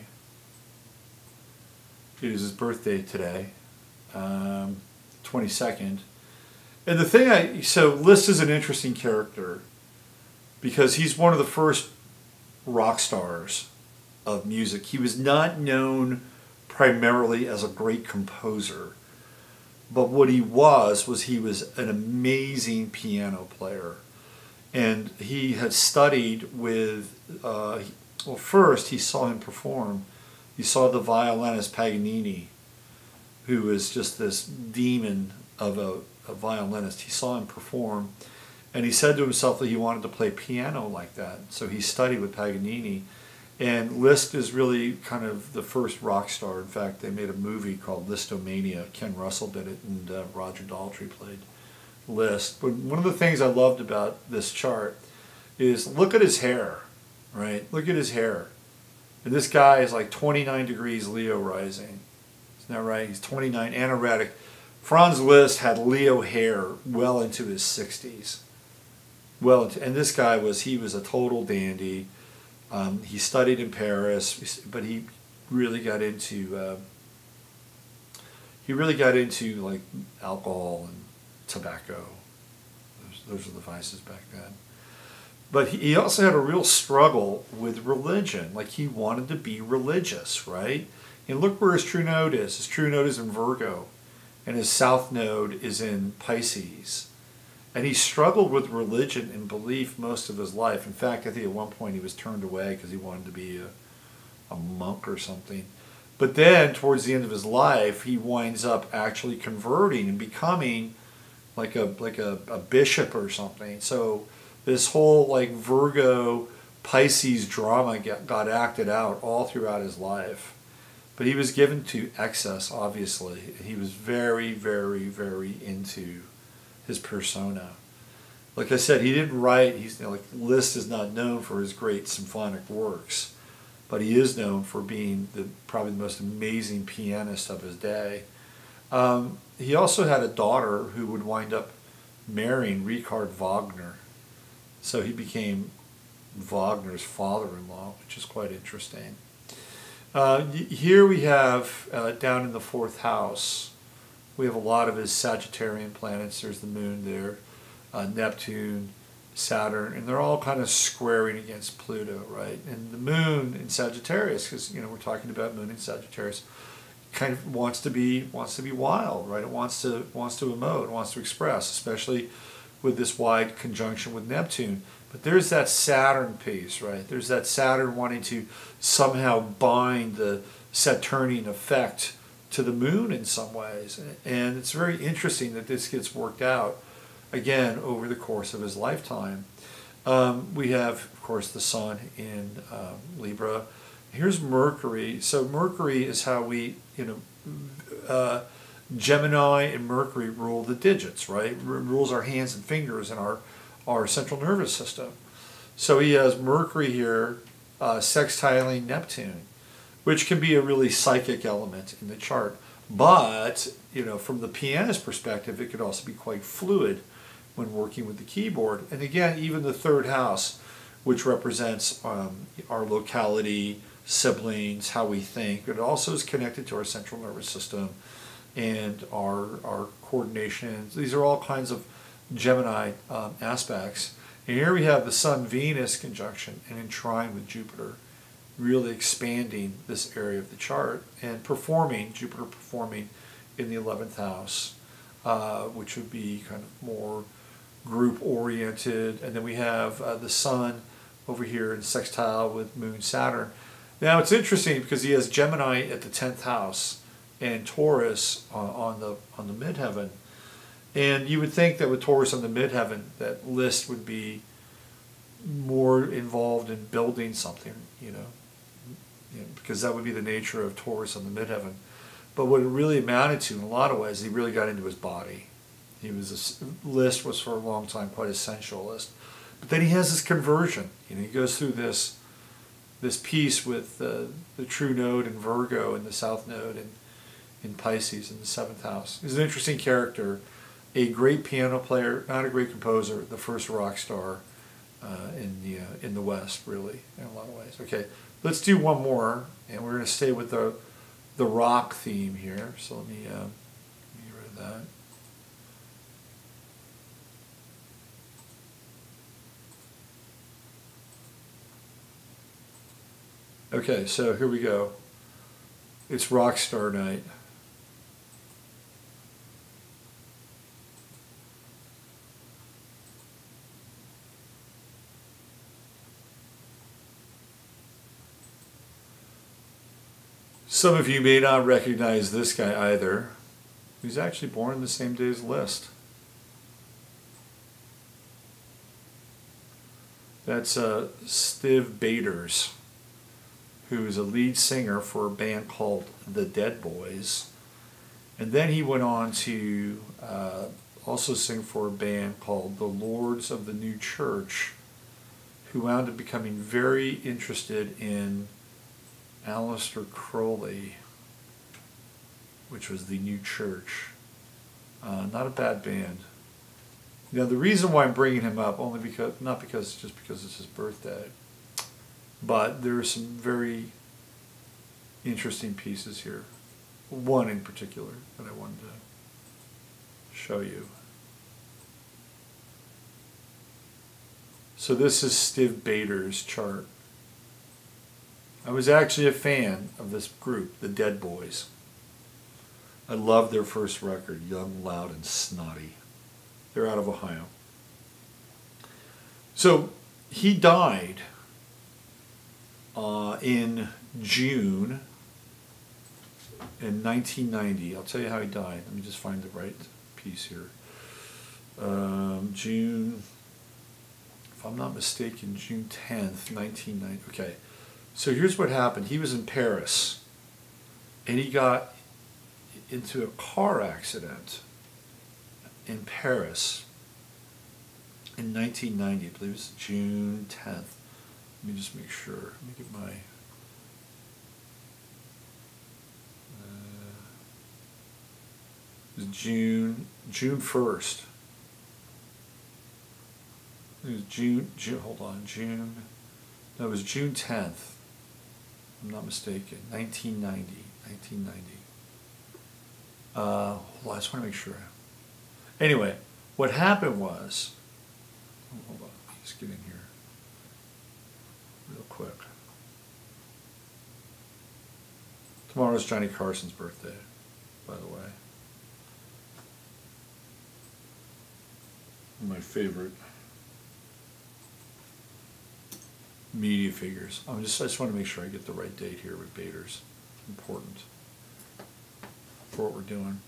It is his birthday today, 22nd. And the thing so Liszt is an interesting character because he's one of the first rock stars of music. He was not known primarily as a great composer, but what he was he was an amazing piano player. And he had studied with, well, first he saw him perform. He saw the violinist Paganini, who was just this demon of a violinist. He saw him perform, and he said to himself that he wanted to play piano like that. So he studied with Paganini. And Liszt is really kind of the first rock star. In fact, they made a movie called Listomania. Ken Russell did it, and Roger Daltrey played Liszt. But one of the things I loved about this chart is look at his hair, right? Look at his hair. And this guy is like 29 degrees Leo rising. Isn't that right? He's 29, anoretic. Franz Liszt had Leo hair well into his 60s. And this guy was a total dandy. He studied in Paris, but he really got into like alcohol and tobacco. Those were the vices back then. But he also had a real struggle with religion. Like he wanted to be religious, right? And look where his true node is. His true node is in Virgo, and his south node is in Pisces. And he struggled with religion and belief most of his life. In fact, I think at one point he was turned away because he wanted to be a monk or something. But then, towards the end of his life, he winds up actually converting and becoming like a bishop or something. So this whole like Virgo Pisces drama got acted out all throughout his life. But he was given to excess, obviously. He was very, very, very into his persona. Like I said, he didn't write. Liszt is not known for his great symphonic works, but he is known for being probably the most amazing pianist of his day. He also had a daughter who would wind up marrying Richard Wagner, so he became Wagner's father-in-law, which is quite interesting. Here we have down in the 4th house. We have a lot of his Sagittarian planets. There's the moon there, Neptune, Saturn, and they're all kind of squaring against Pluto, right? And the moon in Sagittarius, because we're talking about moon in Sagittarius, kind of wants to be wild, right? It wants to emote, it wants to express, especially with this wide conjunction with Neptune. But there's that Saturn piece, right? There's that Saturn wanting to somehow bind the Saturnian effect to the moon in some ways. And it's very interesting that this gets worked out, again, over the course of his lifetime. We have, of course, the sun in Libra. Here's Mercury. So Mercury is how we, Gemini and Mercury rule the digits, right? Rules our hands and fingers and our central nervous system. So he has Mercury here sextiling Neptune, which can be a really psychic element in the chart. But, from the pianist perspective, it could also be quite fluid when working with the keyboard. And again, even the 3rd house, which represents our locality, siblings, how we think, it also is connected to our central nervous system and our coordination. These are all kinds of Gemini aspects. And here we have the Sun-Venus conjunction and in trine with Jupiter, really expanding this area of the chart and Jupiter performing in the 11th house, which would be kind of more group-oriented. And then we have the Sun over here in sextile with Moon, Saturn. Now it's interesting because he has Gemini at the 10th house and Taurus on the midheaven. And you would think that with Taurus on the midheaven, that Liszt would be more involved in building something, because that would be the nature of Taurus on the midheaven. But what it really amounted to, in a lot of ways, he really got into his body. Liszt was for a long time quite a sensualist. But then he has this conversion. He goes through this piece with the true node in Virgo and the south node in Pisces in the 7th house. He's an interesting character, a great piano player, not a great composer, the first rock star in the West, really, in a lot of ways. Okay, let's do one more, and we're going to stay with the the rock theme here. So let me get rid of that. Okay, so here we go. It's rock star night. Some of you may not recognize this guy either. He's actually born in the same day as Liszt. That's Stiv Bators, who is a lead singer for a band called The Dead Boys. And then he went on to also sing for a band called The Lords of the New Church, who wound up becoming very interested in Aleister Crowley, which was the New Church. Not a bad band. Now the reason why I'm bringing him up, only because, not because just because it's his birthday, but there are some very interesting pieces here. One in particular that I wanted to show you. So this is Stiv Bators' chart. I was actually a fan of this group, the Dead Boys. I loved their first record, Young, Loud, and Snotty. They're out of Ohio. So he died in June in 1990. I'll tell you how he died. Let me just find the right piece here. June, if I'm not mistaken, June 10th, 1990. Okay. So here's what happened. He was in Paris, and he got into a car accident in Paris in 1990. I believe it was June 10th. Let me just make sure. Let me get my... it was June 1st. It was June, hold on, June... No, it was June 10th. I'm not mistaken. 1990. Hold on, I just want to make sure. Anyway, what happened was, hold on, let me just get in here real quick. Tomorrow's Johnny Carson's birthday, by the way. My favorite media figures. I just want to make sure I get the right date here with Bators. Important for what we're doing.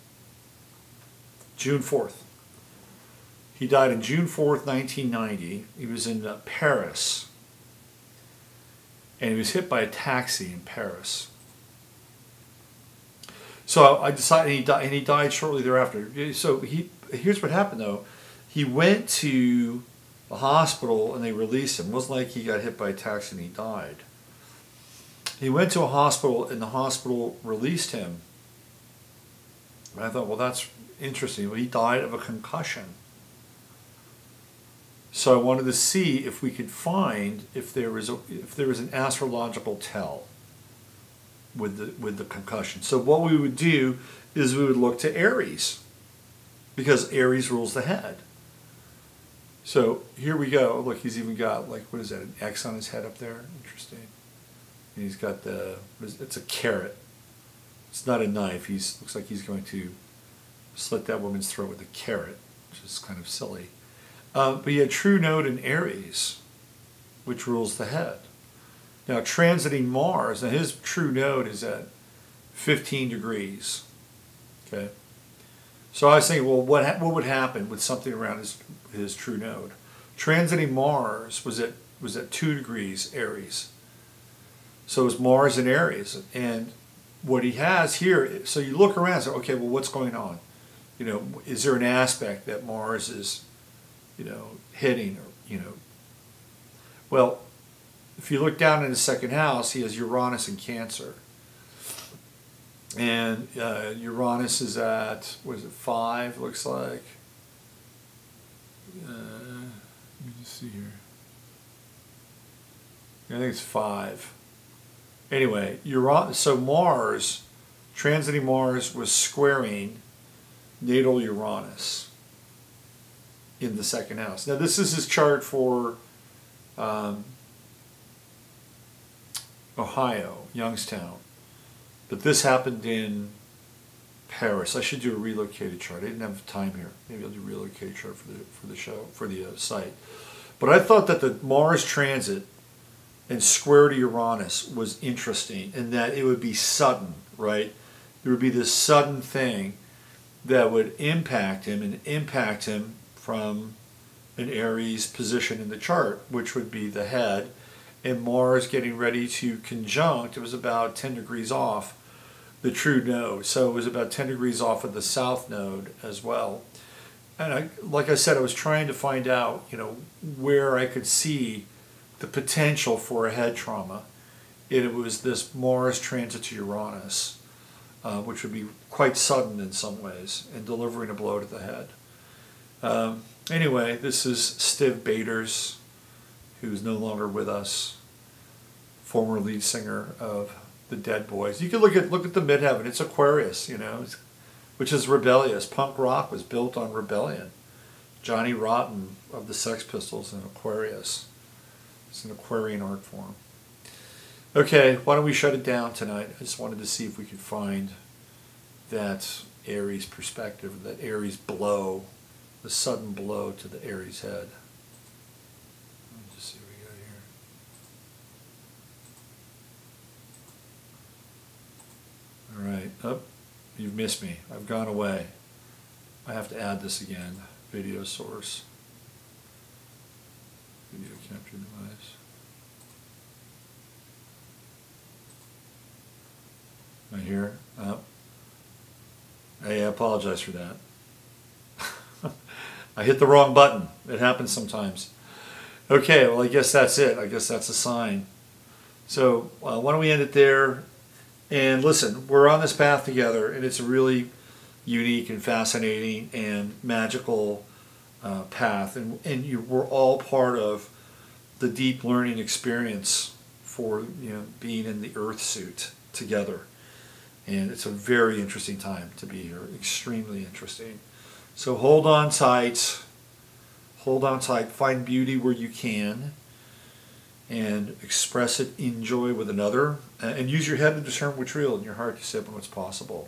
June 4th. He died on June 4th, 1990. He was in Paris. And he was hit by a taxi in Paris. So I decided, and he died shortly thereafter. So here's what happened though. He went to the hospital and they released him. It wasn't like he got hit by a taxi and he died. He went to a hospital and the hospital released him. And I thought, well, that's interesting. Well, he died of a concussion. So I wanted to see if we could find if there was an astrological tell with the concussion. So what we would do is we would look to Aries, because Aries rules the head. So here we go. Look, he's even got, like, what is that, an X on his head up there? Interesting. And he's got it's a carrot. It's not a knife. Looks like he's going to slit that woman's throat with a carrot, which is kind of silly. But he had true node in Aries, which rules the head. Now, transiting Mars, now his true node is at 15 degrees. Okay. So I was thinking, well, what would happen with something around his true node? Transiting Mars was at 2 degrees Aries. So it was Mars in Aries. And what he has here, so you look around and say, okay, well, what's going on? You know, is there an aspect that Mars is, you know, hitting, or, you know? Well, if you look down in his second house, he has Uranus in Cancer. And Uranus is at, what is it, 5, looks like. Let me just see here. I think it's 5. Anyway, so Mars transiting Mars was squaring natal Uranus in the second house. Now this is his chart for Ohio, Youngstown. But this happened in Paris. I should do a relocated chart. I didn't have time here. Maybe I'll do a relocated chart for the show, for the site. But I thought that the Mars transit and square to Uranus was interesting, in that it would be sudden, right? There would be this sudden thing that would impact him, and impact him from an Aries position in the chart, which would be the head, and Mars getting ready to conjunct. It was about 10 degrees off the true node. So it was about 10 degrees off of the south node as well. And like I said, I was trying to find out, where I could see the potential for a head trauma. And it was this Mars transit to Uranus, which would be quite sudden in some ways, and delivering a blow to the head. Anyway, this is Stiv Bators, who's no longer with us, former lead singer of the Dead Boys. You can look at the midheaven. It's Aquarius, which is rebellious. Punk rock was built on rebellion. Johnny Rotten of the Sex Pistols in Aquarius. It's an Aquarian art form. Okay, why don't we shut it down tonight? I just wanted to see if we could find that Aries perspective, that Aries blow, the sudden blow to the Aries head. Let me just see what we got here. All right. Oh, you've missed me. I've gone away. I have to add this again. Video source. Video capture device. Right here. Oh. Hey, I apologize for that. I hit the wrong button. It happens sometimes. Okay, well, I guess that's it. I guess that's a sign. So why don't we end it there? And listen, we're on this path together, and it's a really unique and fascinating and magical path. And we're all part of the deep learning experience for being in the Earth suit together. And it's a very interesting time to be here. Extremely interesting. So hold on tight. Hold on tight. Find beauty where you can. And express it in joy with another. And use your head to discern what's real and your heart to step in what's possible.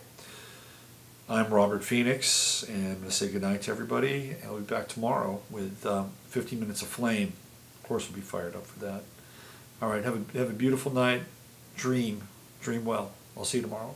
I'm Robert Phoenix, and I'm going to say goodnight to everybody. I'll be back tomorrow with 15 minutes of flame. Of course, we'll be fired up for that. All right, have a beautiful night. Dream well. I'll see you tomorrow.